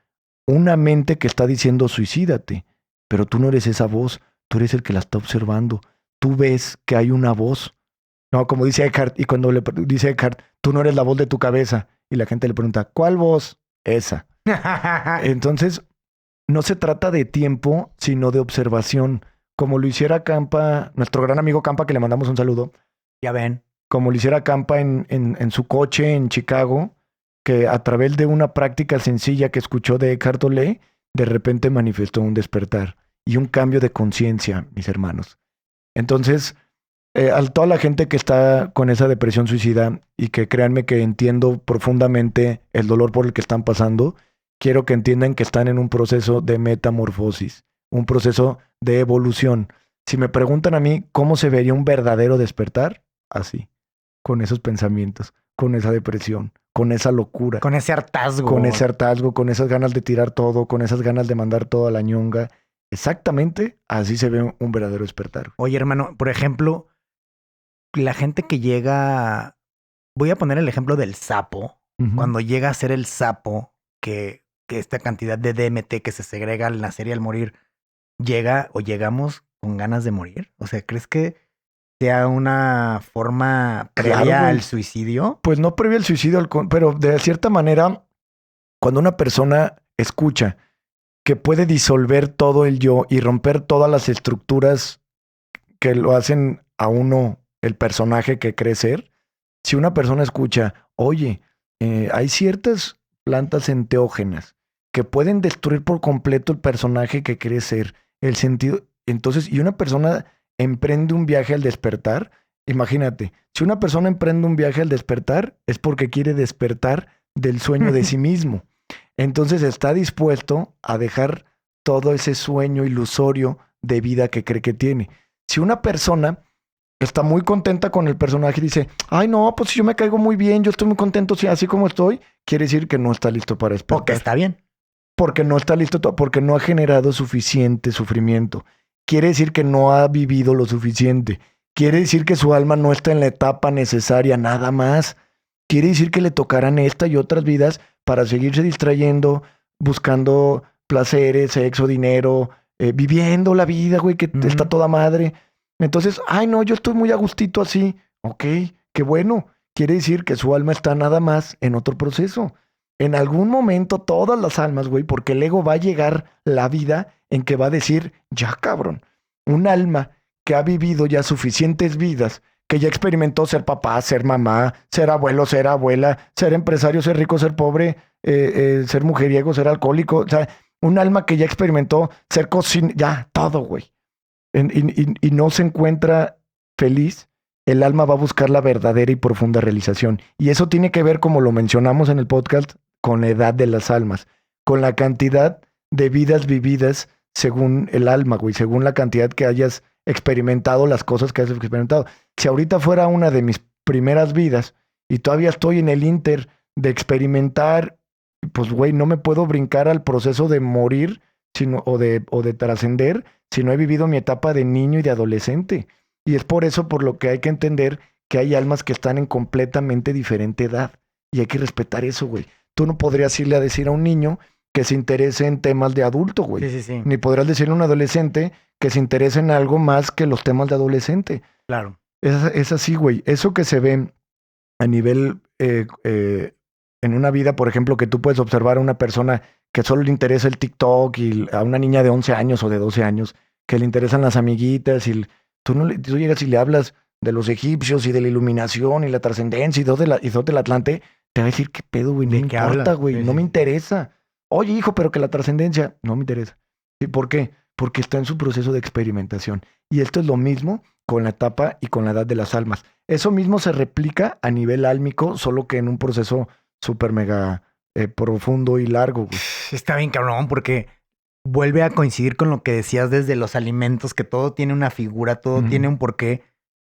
una mente que está diciendo suicídate, pero tú no eres esa voz, tú eres el que la está observando. Tú ves que hay una voz No, como dice Eckhart, y cuando dice Eckhart, tú no eres la voz de tu cabeza, y la gente le pregunta, ¿cuál voz? Esa. Entonces, no se trata de tiempo, sino de observación. Como lo hiciera Campa, nuestro gran amigo Campa, que le mandamos un saludo, Ya ven. como lo hiciera Campa en su coche en Chicago, que a través de una práctica sencilla que escuchó de Eckhart Tolle, de repente manifestó un despertar y un cambio de conciencia, mis hermanos. Entonces, a toda la gente que está con esa depresión suicida y que créanme que entiendo profundamente el dolor por el que están pasando, quiero que entiendan que están en un proceso de metamorfosis, un proceso de evolución. Si me preguntan a mí cómo se vería un verdadero despertar, así, con esos pensamientos, con esa depresión, con esa locura, Con ese hartazgo. con ese hartazgo, con esas ganas de tirar todo, con esas ganas de mandar todo a la ñonga. Exactamente así se ve un verdadero despertar. Oye, hermano, por ejemplo, la gente que llega, voy a poner el ejemplo del sapo, Ujú. cuando llega a ser el sapo, que esta cantidad de DMT que se segrega al nacer y al morir, llega o llegamos con ganas de morir. O sea, ¿crees que sea una forma Claro, previa güey. al suicidio? Pues no previo al suicidio, pero de cierta manera, cuando una persona escucha que puede disolver todo el yo y romper todas las estructuras que lo hacen a uno el personaje que cree ser, si una persona escucha, oye, hay ciertas plantas enteógenas que pueden destruir por completo el personaje que cree ser, el sentido, entonces, y una persona emprende un viaje al despertar, imagínate, si una persona emprende un viaje al despertar es porque quiere despertar del sueño de sí mismo. Entonces está dispuesto a dejar todo ese sueño ilusorio de vida que cree que tiene. Si una persona está muy contenta con el personaje y dice, ay no, pues si yo me caigo muy bien, yo estoy muy contento así como estoy, quiere decir que no está listo para despertar. Porque está bien. Porque no está listo, porque no ha generado suficiente sufrimiento. Quiere decir que no ha vivido lo suficiente. Quiere decir que su alma no está en la etapa necesaria, nada más. Quiere decir que le tocarán esta y otras vidas para seguirse distrayendo, buscando placeres, sexo, dinero, viviendo la vida, güey, que está toda madre. Entonces, ay, no, yo estoy muy a gustito así. Ok, qué bueno. Quiere decir que su alma está nada más en otro proceso. En algún momento todas las almas, güey, porque el ego va a llegar la vida en que va a decir, ya cabrón, un alma que ha vivido ya suficientes vidas, que ya experimentó ser papá, ser mamá, ser abuelo, ser abuela, ser empresario, ser rico, ser pobre, ser mujeriego, ser alcohólico, o sea, un alma que ya experimentó ser cocinero, ya, todo, güey. Y no se encuentra feliz, el alma va a buscar la verdadera y profunda realización. Y eso tiene que ver, como lo mencionamos en el podcast, con la edad de las almas, con la cantidad de vidas vividas según el alma, güey, según la cantidad que hayas experimentado las cosas que has experimentado. Si ahorita fuera una de mis primeras vidas y todavía estoy en el inter de experimentar, pues, güey, no me puedo brincar al proceso de morir o de trascender si no he vivido mi etapa de niño y de adolescente. Y es por eso por lo que hay que entender que hay almas que están en completamente diferente edad. Y hay que respetar eso, güey. Tú no podrías irle a decir a un niño que se interese en temas de adulto, güey. Sí. Ni podrás decirle a un adolescente que se interese en algo más que los temas de adolescente. Claro. Es así, güey. Eso que se ve a nivel, en una vida, por ejemplo, que tú puedes observar a una persona que solo le interesa el TikTok y a una niña de 11 años o de 12 años que le interesan las amiguitas y tú llegas y le hablas de los egipcios y de la iluminación y la trascendencia y todo del Atlante, te va a decir, ¿qué pedo, güey? No ¿De me qué importa, hablas? güey. Sí, No sí. me interesa. Oye, hijo, pero que la trascendencia no me interesa. ¿Y por qué? Porque está en su proceso de experimentación. Y esto es lo mismo con la etapa y con la edad de las almas. Eso mismo se replica a nivel álmico, solo que en un proceso súper mega profundo y largo, güey. Está bien cabrón porque vuelve a coincidir con lo que decías desde los alimentos, que todo tiene una figura, todo tiene un porqué.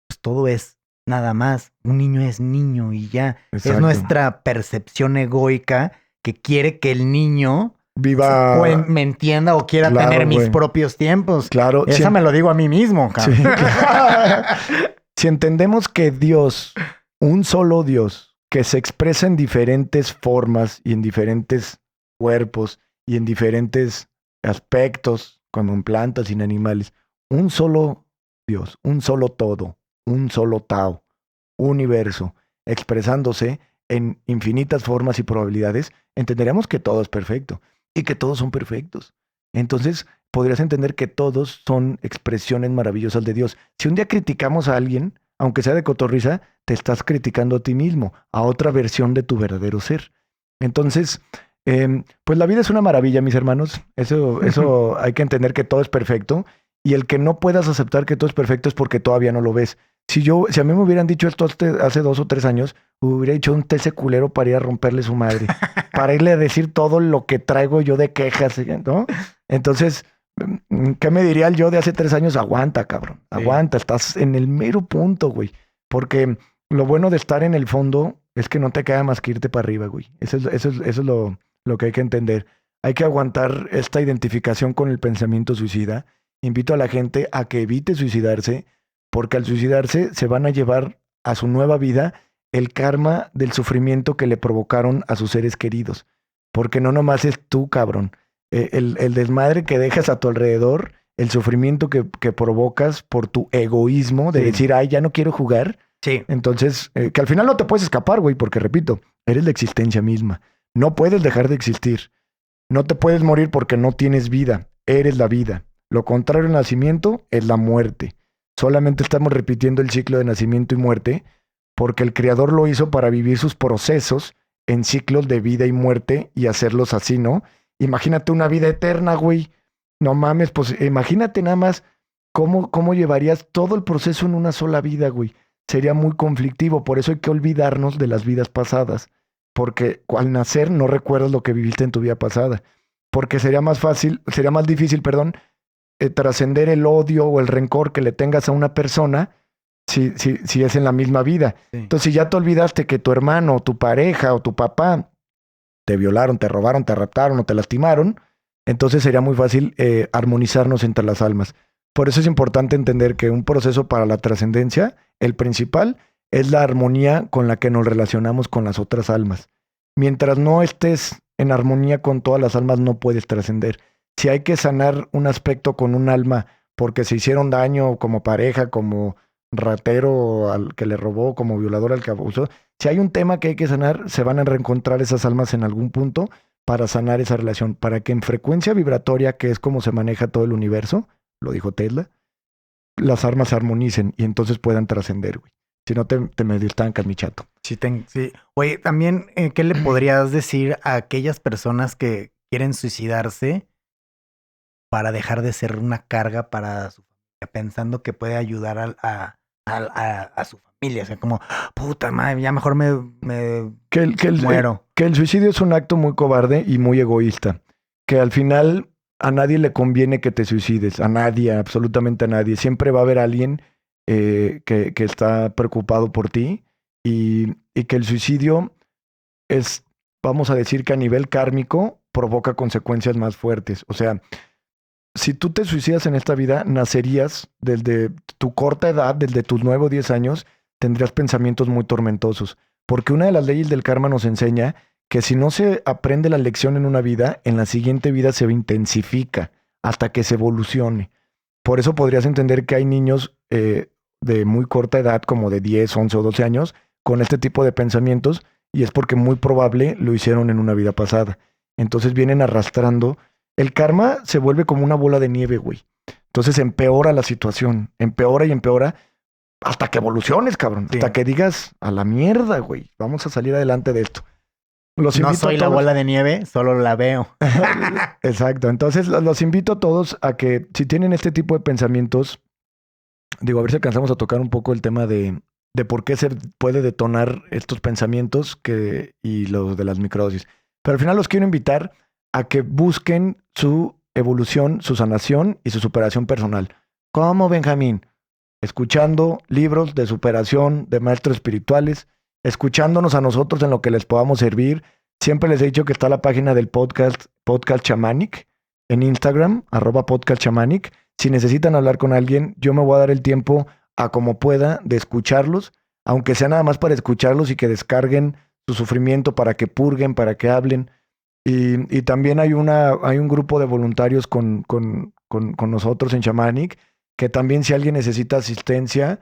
Pues todo es nada más. Un niño es niño y ya. Es Exacto. nuestra percepción egoica que quiere que el niño Viva. me entienda o quiera Claro, tener mis güey. propios tiempos. Claro. Esa me lo digo a mí mismo, cabrón. Sí, claro. Si entendemos que Dios, un solo Dios, que se expresa en diferentes formas y en diferentes cuerpos y en diferentes aspectos, como en plantas y en animales, un solo Dios, un solo todo, un solo Tao, universo expresándose en infinitas formas y probabilidades, entenderíamos que todo es perfecto y que todos son perfectos. Entonces, podrías entender que todos son expresiones maravillosas de Dios. Si un día criticamos a alguien, aunque sea de cotorriza, te estás criticando a ti mismo, a otra versión de tu verdadero ser. Entonces, pues la vida es una maravilla, mis hermanos. Eso hay que entender que todo es perfecto. Y el que no puedas aceptar que todo es perfecto es porque todavía no lo ves. Si a mí me hubieran dicho esto hace 2 o 3 años, hubiera hecho un tese culero para ir a romperle su madre. Para irle a decir todo lo que traigo yo de quejas, ¿no? Entonces, ¿qué me diría el yo de hace 3 años? Aguanta, cabrón. Aguanta, estás en el mero punto, güey. Porque lo bueno de estar en el fondo es que no te queda más que irte para arriba, güey. Eso es lo que hay que entender. Hay que aguantar esta identificación con el pensamiento suicida. Invito a la gente a que evite suicidarse, porque al suicidarse se van a llevar a su nueva vida el karma del sufrimiento que le provocaron a sus seres queridos. Porque no nomás es tú, cabrón. El desmadre que dejas a tu alrededor, el sufrimiento que provocas por tu egoísmo de decir, ay, ya no quiero jugar. Sí. Entonces, que al final no te puedes escapar, güey, porque repito, eres la existencia misma. No puedes dejar de existir. No te puedes morir porque no tienes vida. Eres la vida. Lo contrario al nacimiento es la muerte. Solamente estamos repitiendo el ciclo de nacimiento y muerte porque el Creador lo hizo para vivir sus procesos en ciclos de vida y muerte y hacerlos así, ¿no? Imagínate una vida eterna, güey. No mames, pues imagínate nada más cómo llevarías todo el proceso en una sola vida, güey. Sería muy conflictivo, por eso hay que olvidarnos de las vidas pasadas, porque al nacer no recuerdas lo que viviste en tu vida pasada, porque sería más difícil, perdón, trascender el odio o el rencor que le tengas a una persona si es en la misma vida. Sí. Entonces, si ya te olvidaste que tu hermano, o tu pareja o tu papá te violaron, te robaron, te raptaron o te lastimaron, entonces sería muy fácil armonizarnos entre las almas. Por eso es importante entender que un proceso para la trascendencia, el principal, es la armonía con la que nos relacionamos con las otras almas. Mientras no estés en armonía con todas las almas, no puedes trascender. Si hay que sanar un aspecto con un alma porque se hicieron daño como pareja, como ratero al que le robó, como violador al que abusó, si hay un tema que hay que sanar, se van a reencontrar esas almas en algún punto para sanar esa relación, para que en frecuencia vibratoria, que es como se maneja todo el universo, lo dijo Tesla, las almas se armonicen y entonces puedan trascender, güey. Si no, te medio estancas, mi chato. Sí. Oye, también, ¿qué le podrías decir a aquellas personas que quieren suicidarse para dejar de ser una carga para su familia, pensando que puede ayudar a su familia? O sea, como, puta madre, ya mejor me muero. Que el suicidio es un acto muy cobarde y muy egoísta. Que al final a nadie le conviene que te suicides. A nadie, absolutamente a nadie. Siempre va a haber alguien que está preocupado por ti y que el suicidio es, vamos a decir que a nivel kármico, provoca consecuencias más fuertes. O sea, si tú te suicidas en esta vida, nacerías desde tu corta edad, desde tus 9 o 10 años, tendrías pensamientos muy tormentosos. Porque una de las leyes del karma nos enseña que si no se aprende la lección en una vida, en la siguiente vida se intensifica hasta que se evolucione. Por eso podrías entender que hay niños de muy corta edad, como de 10, 11 o 12 años, con este tipo de pensamientos, y es porque muy probable lo hicieron en una vida pasada. Entonces vienen arrastrando. El karma se vuelve como una bola de nieve, güey. Entonces empeora la situación, empeora y empeora hasta que evoluciones, cabrón. Sí. Hasta que digas, a la mierda, güey, vamos a salir adelante de esto. No soy la bola de nieve, solo la veo. Exacto. Entonces los invito a todos a que si tienen este tipo de pensamientos, digo, a ver si alcanzamos a tocar un poco el tema de por qué se puede detonar estos pensamientos y los de las microdosis. Pero al final los quiero invitar a que busquen su evolución, su sanación y su superación personal. ¿Cómo, Benjamín? Escuchando libros de superación de maestros espirituales, escuchándonos a nosotros en lo que les podamos servir. Siempre les he dicho que está la página del podcast Chamanic, en Instagram, @podcastchamanic. Si necesitan hablar con alguien, yo me voy a dar el tiempo a como pueda de escucharlos, aunque sea nada más para escucharlos y que descarguen su sufrimiento, para que purguen, para que hablen. Y también hay un grupo de voluntarios con nosotros en Chamanic, que también si alguien necesita asistencia,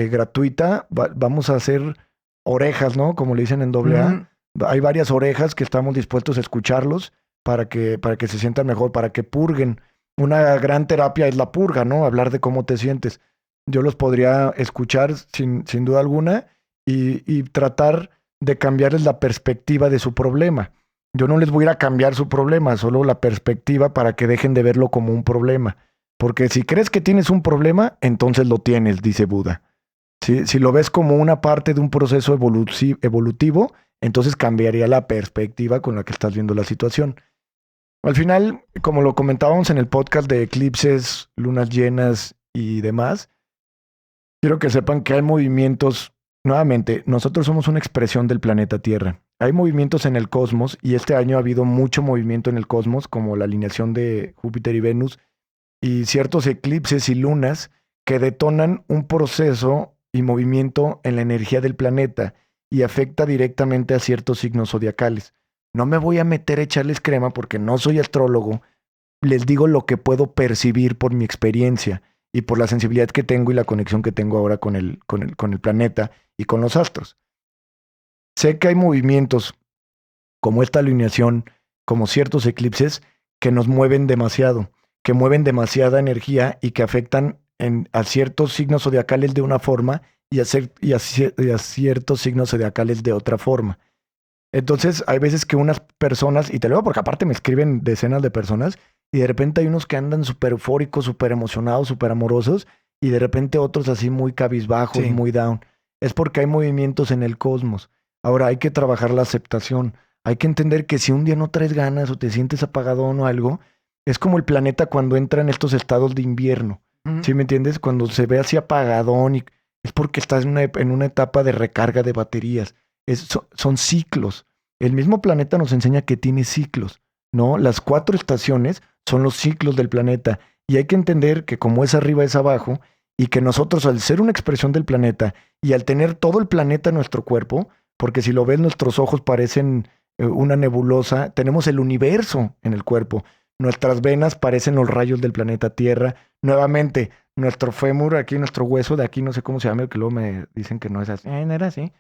gratuita. Vamos a hacer orejas, ¿no? Como le dicen en AA. Hay varias orejas que estamos dispuestos a escucharlos para que se sientan mejor, para que purguen. Una gran terapia es la purga, ¿no? Hablar de cómo te sientes. Yo los podría escuchar sin duda alguna y tratar de cambiarles la perspectiva de su problema. Yo no les voy a ir a cambiar su problema, solo la perspectiva para que dejen de verlo como un problema. Porque si crees que tienes un problema, entonces lo tienes, dice Buda. Si lo ves como una parte de un proceso evolutivo, entonces cambiaría la perspectiva con la que estás viendo la situación. Al final, como lo comentábamos en el podcast de eclipses, lunas llenas y demás, quiero que sepan que hay movimientos. Nuevamente, nosotros somos una expresión del planeta Tierra. Hay movimientos en el cosmos y este año ha habido mucho movimiento en el cosmos, como la alineación de Júpiter y Venus y ciertos eclipses y lunas que detonan un proceso y movimiento en la energía del planeta y afecta directamente a ciertos signos zodiacales. No me voy a meter a echarles crema porque no soy astrólogo. Les digo lo que puedo percibir por mi experiencia y por la sensibilidad que tengo y la conexión que tengo ahora con el planeta y con los astros. Sé que hay movimientos como esta alineación, como ciertos eclipses, que nos mueven demasiado, que mueven demasiada energía y que afectan a ciertos signos zodiacales de una forma y a ciertos signos zodiacales de otra forma. Entonces, hay veces que unas personas, y te lo digo porque aparte me escriben decenas de personas, y de repente hay unos que andan súper eufóricos, súper emocionados, súper amorosos, y de repente otros así muy cabizbajos, Sí. muy down. Es porque hay movimientos en el cosmos. Ahora hay que trabajar la aceptación. Hay que entender que si un día no traes ganas o te sientes apagadón o algo, es como el planeta cuando entra en estos estados de invierno. ¿Sí me entiendes? Cuando se ve así apagadón, es porque estás en una etapa de recarga de baterías. Son ciclos. El mismo planeta nos enseña que tiene ciclos, ¿no? Las 4 estaciones son los ciclos del planeta. Y hay que entender que como es arriba es abajo, y que nosotros al ser una expresión del planeta y al tener todo el planeta en nuestro cuerpo, porque si lo ves nuestros ojos parecen una nebulosa, tenemos el universo en el cuerpo. Nuestras venas parecen los rayos del planeta Tierra. Nuevamente, nuestro fémur, aquí nuestro hueso de aquí, no sé cómo se llama, que luego me dicen que no es así. No era así.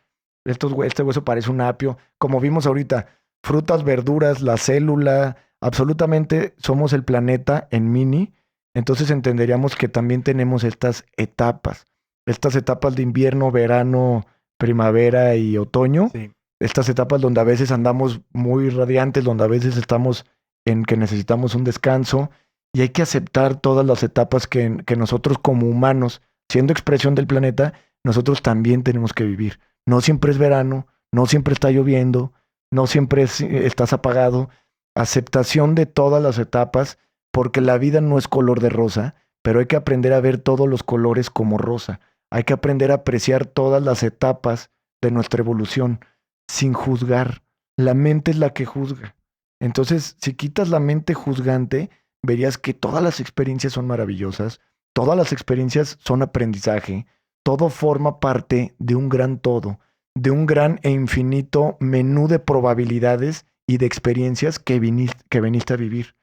Este hueso parece un apio. Como vimos ahorita, frutas, verduras, la célula, absolutamente somos el planeta en mini. Entonces entenderíamos que también tenemos estas etapas de invierno, verano, primavera y otoño. Sí. Estas etapas donde a veces andamos muy radiantes, donde a veces estamos en que necesitamos un descanso. Y hay que aceptar todas las etapas que nosotros como humanos, siendo expresión del planeta, nosotros también tenemos que vivir. No siempre es verano, no siempre está lloviendo, no siempre estás apagado. Aceptación de todas las etapas, porque la vida no es color de rosa, pero hay que aprender a ver todos los colores como rosa. Hay que aprender a apreciar todas las etapas de nuestra evolución sin juzgar. La mente es la que juzga. Entonces, si quitas la mente juzgante, verías que todas las experiencias son maravillosas, todas las experiencias son aprendizaje, todo forma parte de un gran todo, de un gran e infinito menú de probabilidades y de experiencias que veniste a vivir.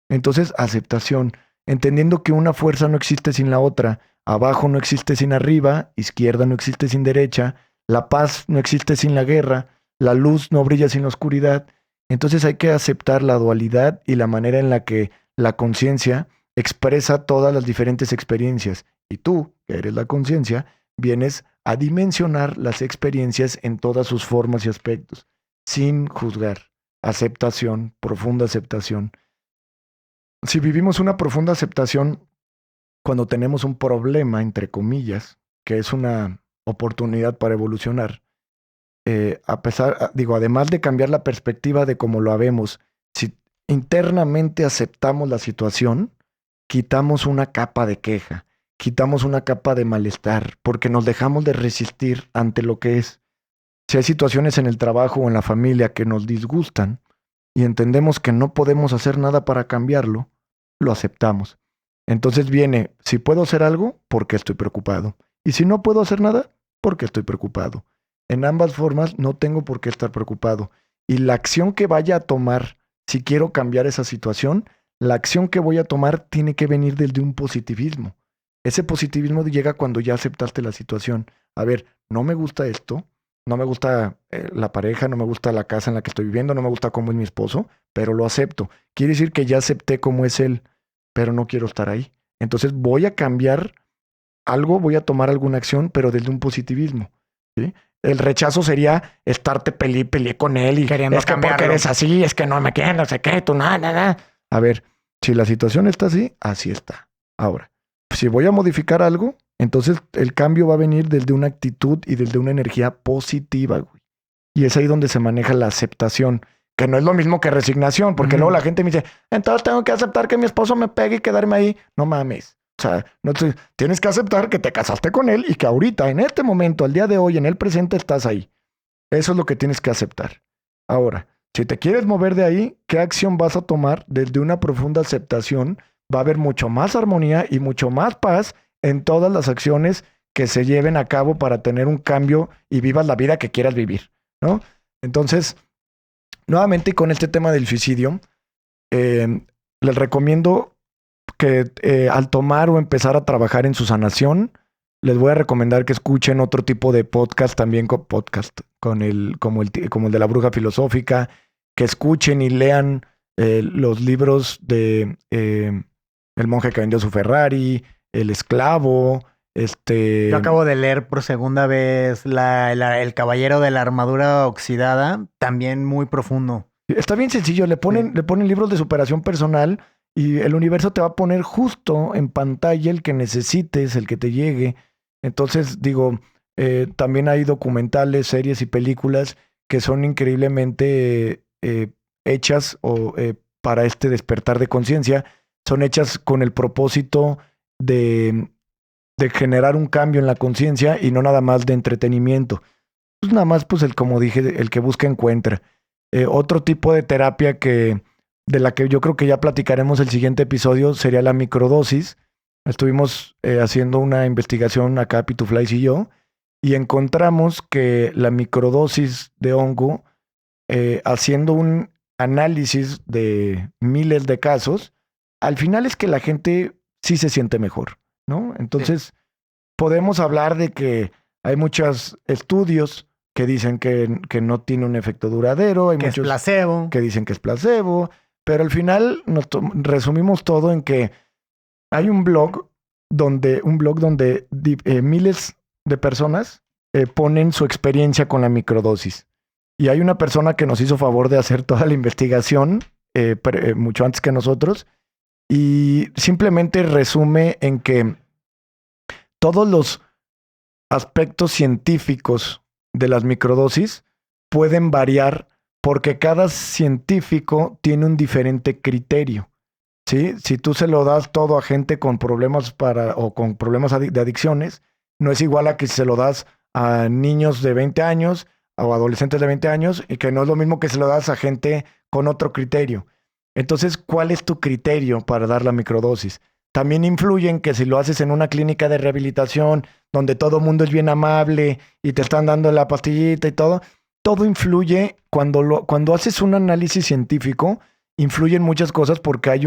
Entonces, aceptación, entendiendo que una fuerza no existe sin la otra, abajo no existe sin arriba, izquierda no existe sin derecha, la paz no existe sin la guerra, la luz no brilla sin la oscuridad. Entonces hay que aceptar la dualidad y la manera en la que la conciencia expresa todas las diferentes experiencias. Y tú, que eres la conciencia, vienes a dimensionar las experiencias en todas sus formas y aspectos, sin juzgar. Aceptación, profunda aceptación. Si vivimos una profunda aceptación cuando tenemos un problema, entre comillas, que es una oportunidad para evolucionar, además de cambiar la perspectiva de cómo lo vemos, si internamente aceptamos la situación, quitamos una capa de queja, quitamos una capa de malestar, porque nos dejamos de resistir ante lo que es. Si hay situaciones en el trabajo o en la familia que nos disgustan y entendemos que no podemos hacer nada para cambiarlo, lo aceptamos. Entonces viene, si puedo hacer algo, ¿por qué estoy preocupado? Y si no puedo hacer nada, ¿por qué estoy preocupado? En ambas formas no tengo por qué estar preocupado. Y la acción que vaya a tomar, si quiero cambiar esa situación, la acción que voy a tomar tiene que venir desde un positivismo. Ese positivismo llega cuando ya aceptaste la situación. A ver, no me gusta esto, no me gusta la pareja, no me gusta la casa en la que estoy viviendo, no me gusta cómo es mi esposo, pero lo acepto. Quiere decir que ya acepté cómo es él, pero no quiero estar ahí. Entonces voy a cambiar algo, voy a tomar alguna acción, pero desde un positivismo, ¿sí? El rechazo sería estarte peleé con él y queriendo es que cambiarlo. porque eres así, es que no me quieres, no sé qué, tú nada. A ver, si la situación está así, así está. Ahora, si voy a modificar algo, entonces el cambio va a venir desde una actitud y desde una energía positiva, güey. Y es ahí donde se maneja la aceptación, que no es lo mismo que resignación, porque luego la gente me dice, entonces tengo que aceptar que mi esposo me pegue y quedarme ahí. No mames. O sea, tienes que aceptar que te casaste con él y que ahorita, en este momento, al día de hoy, en el presente, estás ahí. Eso es lo que tienes que aceptar. Ahora, si te quieres mover de ahí, ¿qué acción vas a tomar? Desde una profunda aceptación, va a haber mucho más armonía y mucho más paz en todas las acciones que se lleven a cabo para tener un cambio y vivas la vida que quieras vivir, ¿no? Entonces, nuevamente con este tema del suicidio, les recomiendo que al tomar o empezar a trabajar en su sanación, les voy a recomendar que escuchen otro tipo de podcast, también como el de la bruja filosófica, que escuchen y lean los libros de El monje que vendió su Ferrari, El esclavo, Yo acabo de leer por segunda vez El caballero de la armadura oxidada, también muy profundo. Está bien sencillo, le ponen libros de superación personal y el universo te va a poner justo en pantalla el que necesites, el que te llegue. Entonces, digo, también hay documentales, series y películas que son increíblemente hechas para este despertar de conciencia. Son hechas con el propósito de generar un cambio en la conciencia y no nada más de entretenimiento. Pues nada más, pues como dije, el que busca encuentra. Otro tipo de terapia de la que yo creo que ya platicaremos el siguiente episodio sería la microdosis. Estuvimos haciendo una investigación acá, Pituflais y yo, y encontramos que la microdosis de hongo, haciendo un análisis de miles de casos, al final es que la gente sí se siente mejor, ¿no? Entonces, podemos hablar de que hay muchos estudios que dicen que no tiene un efecto duradero, hay que muchos es placebo, que dicen que es placebo, pero al final resumimos todo en que hay un blog donde miles de personas ponen su experiencia con la microdosis. Y hay una persona que nos hizo favor de hacer toda la investigación mucho antes que nosotros y simplemente resume en que todos los aspectos científicos de las microdosis pueden variar porque cada científico tiene un diferente criterio, ¿sí? Si tú se lo das todo a gente con problemas o con problemas de adicciones, no es igual a que si se lo das a niños de 20 años o adolescentes de 20 años y que no es lo mismo que se lo das a gente con otro criterio. Entonces, ¿cuál es tu criterio para dar la microdosis? También influye en que si lo haces en una clínica de rehabilitación donde todo el mundo es bien amable y te están dando la pastillita y todo influye cuando haces un análisis científico, influyen muchas cosas porque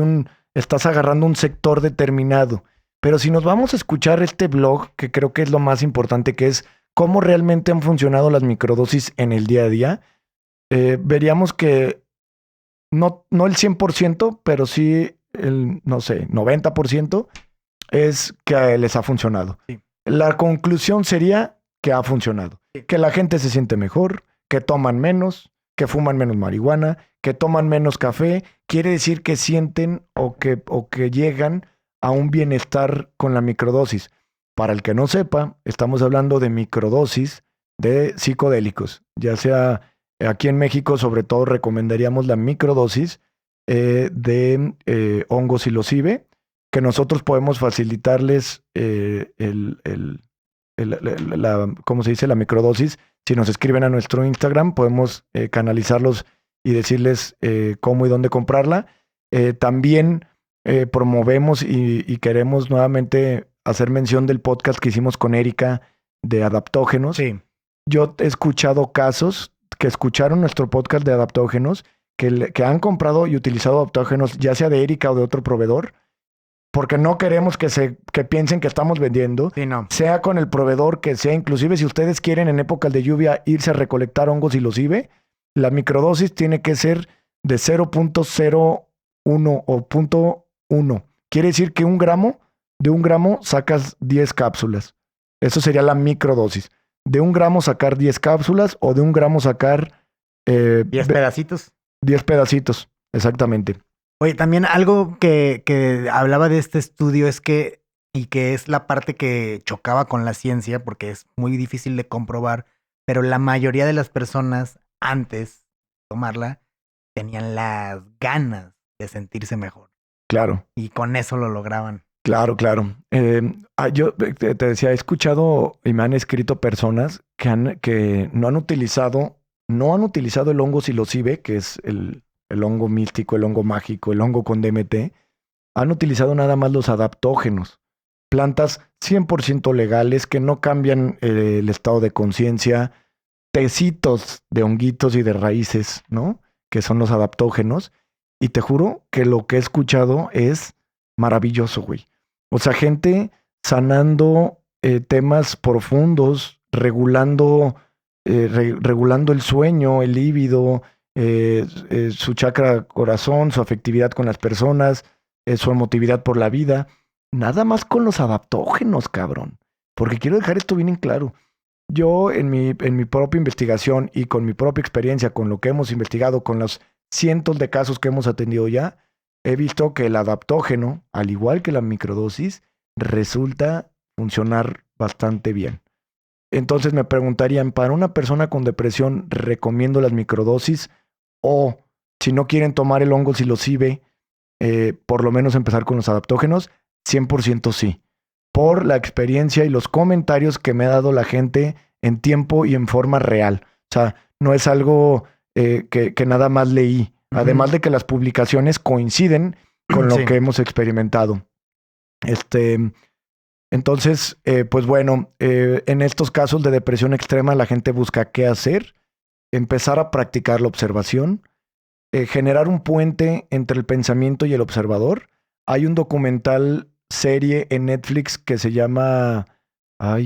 estás agarrando un sector determinado. Pero si nos vamos a escuchar este blog, que creo que es lo más importante, que es cómo realmente han funcionado las microdosis en el día a día, veríamos que no el 100%, pero sí el, no sé, 90% es que les ha funcionado. Sí. La conclusión sería que ha funcionado. Sí. Que la gente se siente mejor, que toman menos, que fuman menos marihuana, que toman menos café. Quiere decir que sienten o que llegan a un bienestar con la microdosis. Para el que no sepa, estamos hablando de microdosis de psicodélicos. Ya sea aquí en México, sobre todo recomendaríamos la microdosis de hongo psilocibe, que nosotros podemos facilitarles ¿cómo se dice? La microdosis. Si nos escriben a nuestro Instagram, podemos canalizarlos y decirles cómo y dónde comprarla. También promovemos y queremos nuevamente hacer mención del podcast que hicimos con Erika de adaptógenos. Sí. Yo he escuchado casos que escucharon nuestro podcast de adaptógenos, que han comprado y utilizado adaptógenos, ya sea de Erika o de otro proveedor, porque no queremos que piensen que estamos vendiendo, Sí, no. sea con el proveedor que sea, inclusive si ustedes quieren en épocas de lluvia irse a recolectar hongos y los IBE, la microdosis tiene que ser de 0.01 o 0.1. Quiere decir que de un gramo sacas 10 cápsulas. Eso sería la microdosis. De un gramo sacar 10 cápsulas o de un gramo sacar 10 pedacitos. 10 pedacitos, exactamente. Oye, también algo que hablaba de este estudio es que, y que es la parte que chocaba con la ciencia, porque es muy difícil de comprobar, pero la mayoría de las personas antes de tomarla tenían las ganas de sentirse mejor. Claro. Y con eso lo lograban. Claro, claro. Yo te decía, he escuchado y me han escrito personas que no han utilizado el hongo psilocibe, que es el hongo místico, el hongo mágico, el hongo con DMT. Han utilizado nada más los adaptógenos. Plantas 100% legales que no cambian el estado de conciencia. Tecitos de honguitos y de raíces, ¿no? Que son los adaptógenos. Y te juro que lo que he escuchado es maravilloso, güey. O sea, gente sanando temas profundos, regulando el sueño, el líbido, su chakra corazón, su afectividad con las personas, su emotividad por la vida. Nada más con los adaptógenos, cabrón. Porque quiero dejar esto bien en claro. Yo en mi propia investigación y con mi propia experiencia, con lo que hemos investigado, con los cientos de casos que hemos atendido ya, he visto que el adaptógeno, al igual que la microdosis, resulta funcionar bastante bien. Entonces me preguntarían, para una persona con depresión, ¿recomiendo las microdosis? O si no quieren tomar el hongo psilocibe, por lo menos empezar con los adaptógenos, 100% sí. Por la experiencia y los comentarios que me ha dado la gente en tiempo y en forma real. O sea, no es algo que nada más leí. Además de que las publicaciones coinciden con lo que hemos experimentado. Entonces, pues bueno, en estos casos de depresión extrema la gente busca qué hacer, empezar a practicar la observación, generar un puente entre el pensamiento y el observador. Hay un documental serie en Netflix que se llama la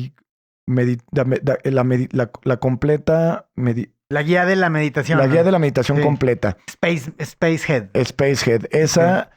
completa la guía de la meditación. La guía de la meditación completa. Spacehead. Spacehead. Esa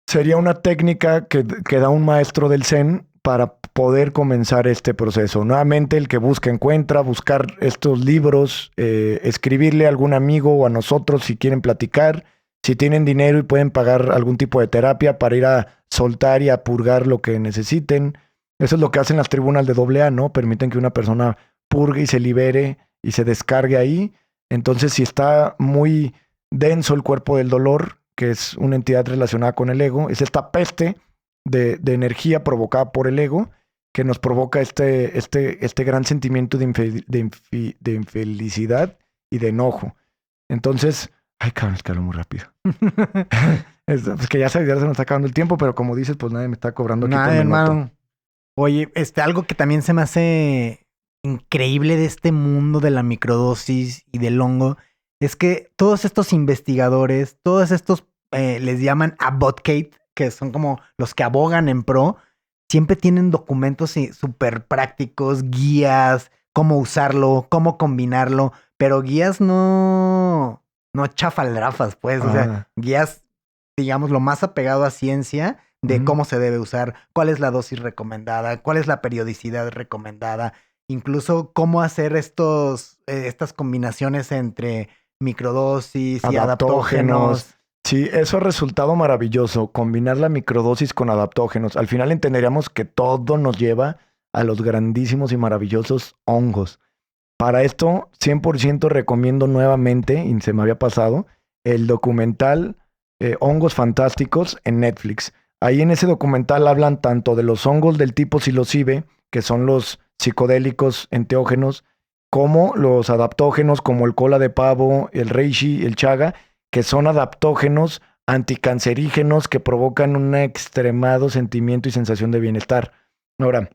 sería una técnica que da un maestro del Zen para poder comenzar este proceso. Nuevamente, el que busca encuentra, buscar estos libros, escribirle a algún amigo o a nosotros si quieren platicar, si tienen dinero y pueden pagar algún tipo de terapia para ir a soltar y a purgar lo que necesiten. Eso es lo que hacen las tribunas de AA, ¿no? Permiten que una persona purgue y se libere y se descargue ahí. Entonces, si está muy denso el cuerpo del dolor, que es una entidad relacionada con el ego, es esta peste de energía provocada por el ego que nos provoca este gran sentimiento de infelicidad y de enojo. Entonces, ay, cabrón, escaló muy rápido. Es que ya se nos está acabando el tiempo, pero como dices, pues nadie me está cobrando aquí por hermano. Oye, algo que también se me hace increíble de este mundo de la microdosis y del hongo es que todos estos investigadores, todos estos les llaman advocate, que son como los que abogan en pro, siempre tienen documentos súper prácticos, guías, cómo usarlo, cómo combinarlo, pero guías no chafaldrafas, pues, o sea, guías, digamos, lo más apegado a ciencia de cómo se debe usar, cuál es la dosis recomendada, cuál es la periodicidad recomendada, incluso cómo hacer estas combinaciones entre microdosis y adaptógenos. Sí, eso ha resultado maravilloso, combinar la microdosis con adaptógenos. Al final entenderíamos que todo nos lleva a los grandísimos y maravillosos hongos. Para esto, 100% recomiendo nuevamente, y se me había pasado, el documental Hongos Fantásticos en Netflix. Ahí en ese documental hablan tanto de los hongos del tipo psilocibe, que son los psicodélicos enteógenos, como los adaptógenos, como el cola de pavo, el reishi, el chaga, que son adaptógenos anticancerígenos que provocan un extremado sentimiento y sensación de bienestar. Ahora,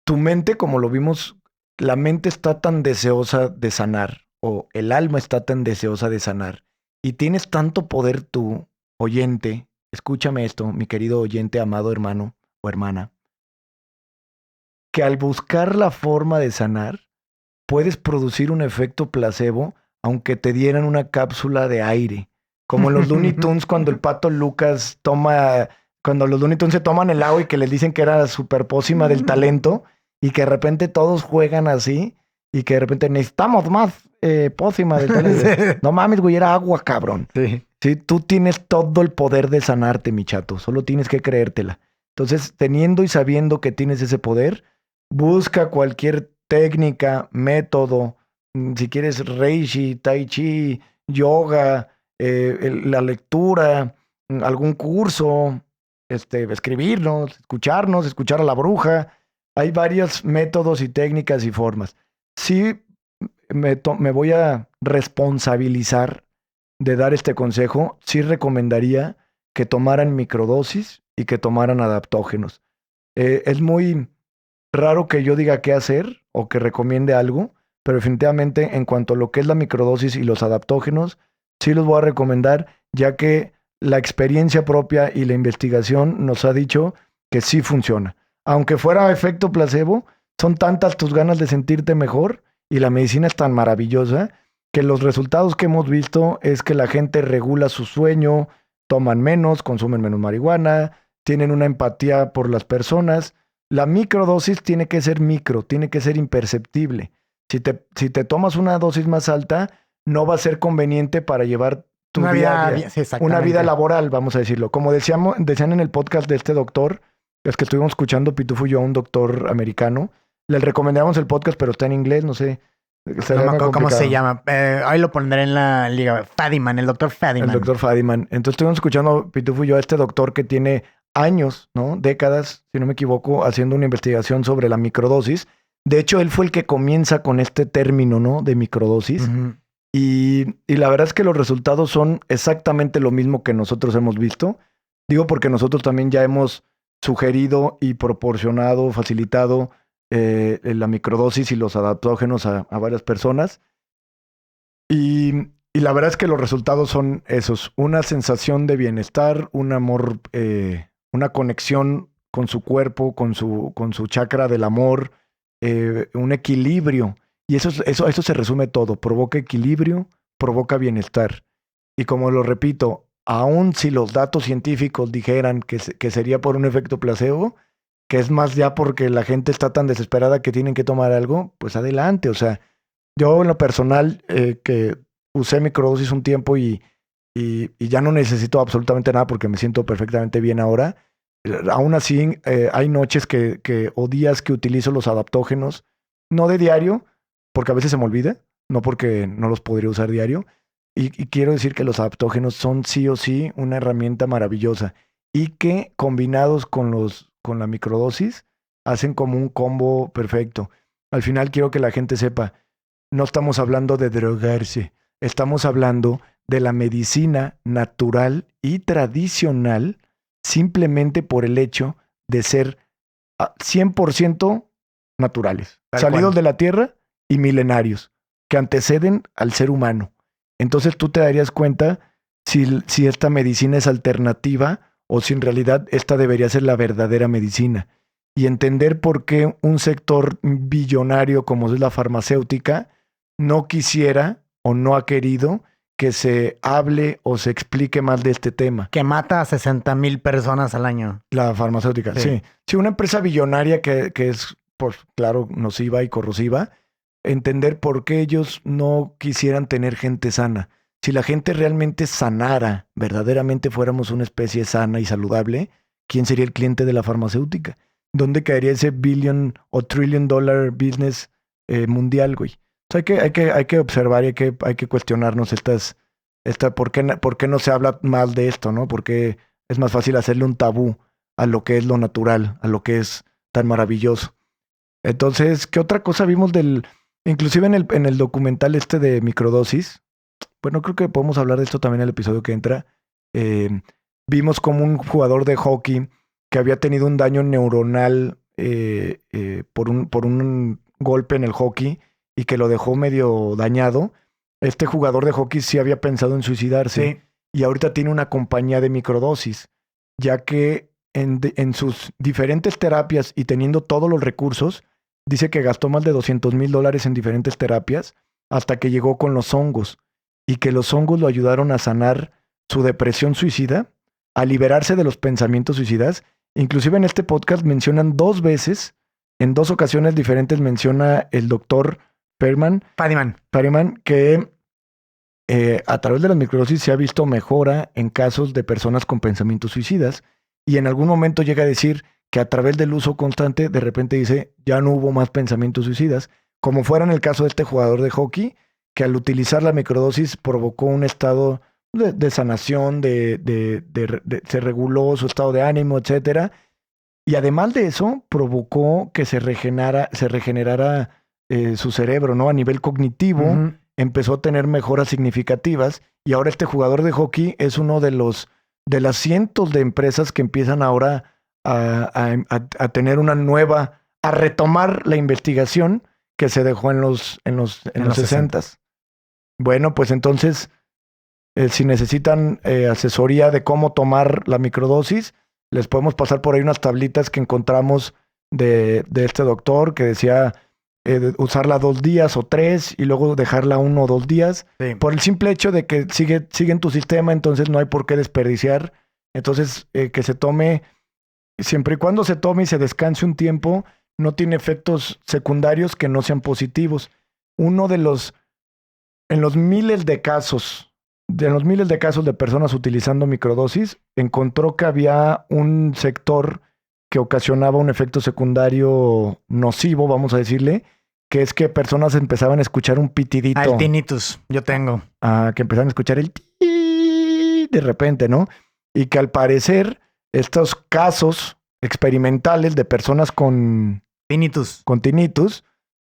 tu mente, como lo vimos, la mente está tan deseosa de sanar, o el alma está tan deseosa de sanar, y tienes tanto poder tú, oyente, escúchame esto, mi querido oyente, amado hermano o hermana, que al buscar la forma de sanar, puedes producir un efecto placebo aunque te dieran una cápsula de aire. Como en los Looney Tunes cuando el pato Lucas cuando los Looney Tunes se toman el agua y que les dicen que era super pócima del talento y que de repente todos juegan así y que de repente necesitamos más pócima del talento. Sí. No mames, güey, era agua, cabrón. Sí. Sí, tú tienes todo el poder de sanarte, mi chato. Solo tienes que creértela. Entonces, teniendo y sabiendo que tienes ese poder, busca cualquier técnica, método, si quieres reishi, tai chi, yoga, la lectura, algún curso, escribirnos, escuchar a la bruja. Hay varios métodos y técnicas y formas. Sí, me voy a responsabilizar de dar este consejo. Sí recomendaría que tomaran microdosis y que tomaran adaptógenos. Es muy raro que yo diga qué hacer o que recomiende algo, pero definitivamente en cuanto a lo que es la microdosis y los adaptógenos, sí los voy a recomendar, ya que la experiencia propia y la investigación nos ha dicho que sí funciona. Aunque fuera efecto placebo, son tantas tus ganas de sentirte mejor y la medicina es tan maravillosa que los resultados que hemos visto es que la gente regula su sueño, toman menos, consumen menos marihuana, tienen una empatía por las personas. La microdosis tiene que ser micro, tiene que ser imperceptible. Si te tomas una dosis más alta, no va a ser conveniente para llevar tu Una día a vida, día, sí, una vida exactamente. laboral, vamos a decirlo. Como decían en el podcast de este doctor, es que estuvimos escuchando Pitufo y yo a un doctor americano. Le recomendamos el podcast, pero está en inglés, no sé. No Sería me muy acuerdo cómo complicado. se llama. Ahí lo pondré en la liga. Fadiman, el doctor Fadiman. El doctor Fadiman. Entonces estuvimos escuchando Pitufo y yo a este doctor que tiene años, ¿no? Décadas, si no me equivoco, haciendo una investigación sobre la microdosis. De hecho, él fue el que comienza con este término, ¿no? De microdosis. Ujú. Y la verdad es que los resultados son exactamente lo mismo que nosotros hemos visto. Digo porque nosotros también ya hemos sugerido y proporcionado, facilitado la microdosis y los adaptógenos a varias personas. Y la verdad es que los resultados son esos. Una sensación de bienestar, un amor, una conexión con su cuerpo, con su chakra del amor, un equilibrio. Y eso se resume todo. Provoca equilibrio, provoca bienestar. Y como lo repito, aun si los datos científicos dijeran que sería por un efecto placebo, que es más ya porque la gente está tan desesperada que tienen que tomar algo, pues adelante. O sea, yo en lo personal, que usé microdosis un tiempo y ya no necesito absolutamente nada porque me siento perfectamente bien ahora. Aún así, hay noches o días que utilizo los adaptógenos, no de diario, porque a veces se me olvida, no porque no los podría usar diario. Y quiero decir que los adaptógenos son sí o sí una herramienta maravillosa y que combinados con la microdosis hacen como un combo perfecto. Al final quiero que la gente sepa, no estamos hablando de drogarse, estamos hablando de la medicina natural y tradicional simplemente por el hecho de ser 100% naturales, Tal salidos cual. de la tierra y milenarios, que anteceden al ser humano. Entonces tú te darías cuenta si esta medicina es alternativa o si en realidad esta debería ser la verdadera medicina. Y entender por qué un sector billonario como es la farmacéutica no quisiera o no ha querido que se hable o se explique más de este tema. Que mata a 60,000 personas al año. La farmacéutica, Sí. sí. Sí, una empresa billonaria que es, pues claro, nociva y corrosiva, entender por qué ellos no quisieran tener gente sana. Si la gente realmente sanara, verdaderamente fuéramos una especie sana y saludable, ¿quién sería el cliente de la farmacéutica? ¿Dónde caería ese billion o trillion dollar business mundial, güey? O sea, hay que observar y hay que cuestionarnos ¿por qué no se habla más de esto, no? Porque es más fácil hacerle un tabú a lo que es lo natural, a lo que es tan maravilloso. Entonces, ¿qué otra cosa vimos inclusive en el documental este de microdosis? Bueno, creo que podemos hablar de esto también en el episodio que entra. Eh, Vimos como un jugador de hockey que había tenido un daño neuronal por un golpe en el hockey y que lo dejó medio dañado. Este jugador de hockey sí había pensado en suicidarse Sí. y ahorita tiene una compañía de microdosis. ya que en sus diferentes terapias y teniendo todos los recursos, dice que gastó más de $200,000 en diferentes terapias hasta que llegó con los hongos y que los hongos lo ayudaron a sanar su depresión suicida, a liberarse de los pensamientos suicidas. Inclusive en este podcast mencionan 2 veces, en 2 ocasiones diferentes menciona el doctor Perryman que a través de las microdosis se ha visto mejora en casos de personas con pensamientos suicidas y en algún momento llega a decir que a través del uso constante de repente dice ya no hubo más pensamientos suicidas, como fuera en el caso de este jugador de hockey que al utilizar la microdosis provocó un estado de sanación, se reguló su estado de ánimo, etcétera. Y además de eso, provocó que se regenerara su cerebro, ¿no? A nivel cognitivo, empezó a tener mejoras significativas. Y ahora este jugador de hockey es uno de las cientos de empresas que empiezan ahora a tener una nueva, a retomar la investigación que se dejó en los 60s. Bueno, pues entonces, si necesitan asesoría de cómo tomar la microdosis, les podemos pasar por ahí unas tablitas que encontramos de este doctor que decía usarla 2 días o 3 y luego dejarla 1 o 2 días. Sí. Por el simple hecho de que sigue en tu sistema, entonces no hay por qué desperdiciar. Entonces, que se tome, siempre y cuando se tome y se descanse un tiempo, no tiene efectos secundarios que no sean positivos. En los miles de casos de personas utilizando microdosis, encontró que había un sector que ocasionaba un efecto secundario nocivo, vamos a decirle, que es que personas empezaban a escuchar un pitidito. El tinnitus, yo tengo. Que empezaban a escuchar el ti de repente, ¿no? Y que al parecer estos casos experimentales de personas con tinnitus,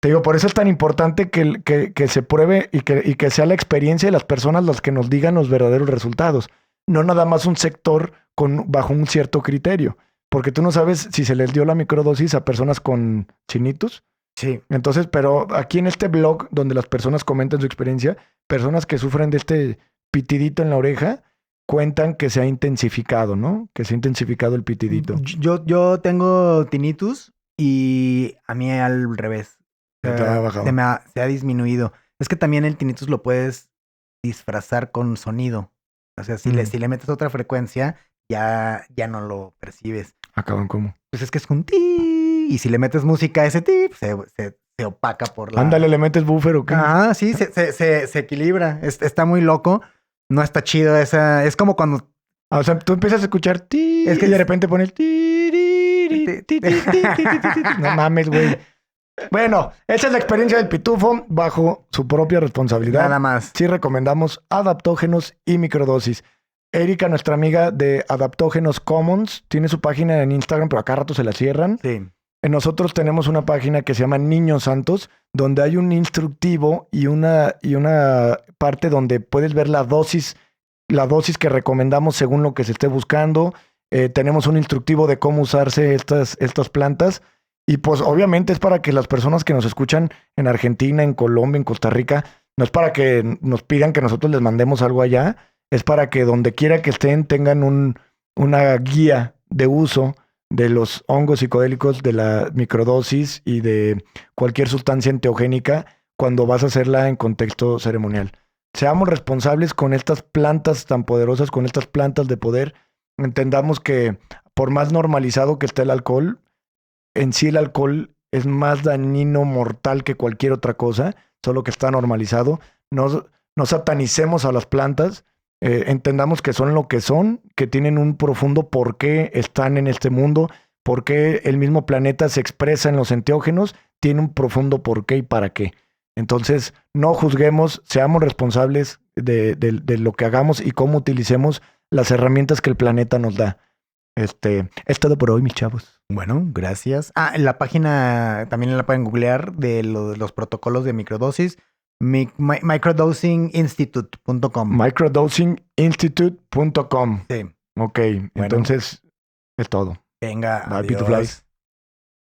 te digo, por eso es tan importante que se pruebe y que sea la experiencia de las personas las que nos digan los verdaderos resultados. No nada más un sector bajo un cierto criterio. Porque tú no sabes si se les dio la microdosis a personas con tinnitus. Sí. Entonces, pero aquí en este blog donde las personas comentan su experiencia, personas que sufren de este pitidito en la oreja, cuentan que se ha intensificado, ¿no? Que se ha intensificado el pitidito. Yo tengo tinnitus y a mí al revés. Se ha disminuido. Es que también el tinnitus lo puedes disfrazar con sonido. O sea, si le metes otra frecuencia, ya no lo percibes. ¿Acaban cómo? Pues es que es un ti. Y si le metes música a ese ti, se opaca por la... Ándale, le metes buffer o qué. Ah, sí, se equilibra. Está muy loco. No está chido esa... Es como cuando... O sea, tú empiezas a escuchar ti. Es que de repente pone el ti. No mames, güey. Bueno, esa es la experiencia del pitufo bajo su propia responsabilidad. Nada más. Sí recomendamos adaptógenos y microdosis. Erika, nuestra amiga de Adaptógenos Commons, tiene su página en Instagram, pero acá rato se la cierran. Sí. Nosotros tenemos una página que se llama Niños Santos, donde hay un instructivo y una parte donde puedes ver la dosis que recomendamos según lo que se esté buscando. Tenemos un instructivo de cómo usarse estas plantas. Y pues obviamente es para que las personas que nos escuchan en Argentina, en Colombia, en Costa Rica, no es para que nos pidan que nosotros les mandemos algo allá, es para que donde quiera que estén tengan una guía de uso de los hongos psicodélicos, de la microdosis y de cualquier sustancia enteogénica cuando vas a hacerla en contexto ceremonial. Seamos responsables con estas plantas tan poderosas, con estas plantas de poder. Entendamos que por más normalizado que esté el alcohol, en sí el alcohol es más dañino, mortal que cualquier otra cosa, solo que está normalizado. No satanicemos a las plantas, entendamos que son lo que son, que tienen un profundo por qué están en este mundo, por qué el mismo planeta se expresa en los enteógenos, tiene un profundo por qué y para qué. Entonces, no juzguemos, seamos responsables de lo que hagamos y cómo utilicemos las herramientas que el planeta nos da. Es todo por hoy, mis chavos. Bueno, gracias. La página también la pueden googlear de los protocolos de microdosis. Microdosinginstitute.com. Microdosinginstitute.com. Sí. Ok, bueno, entonces es todo. Venga, bye, adiós. Pituflies.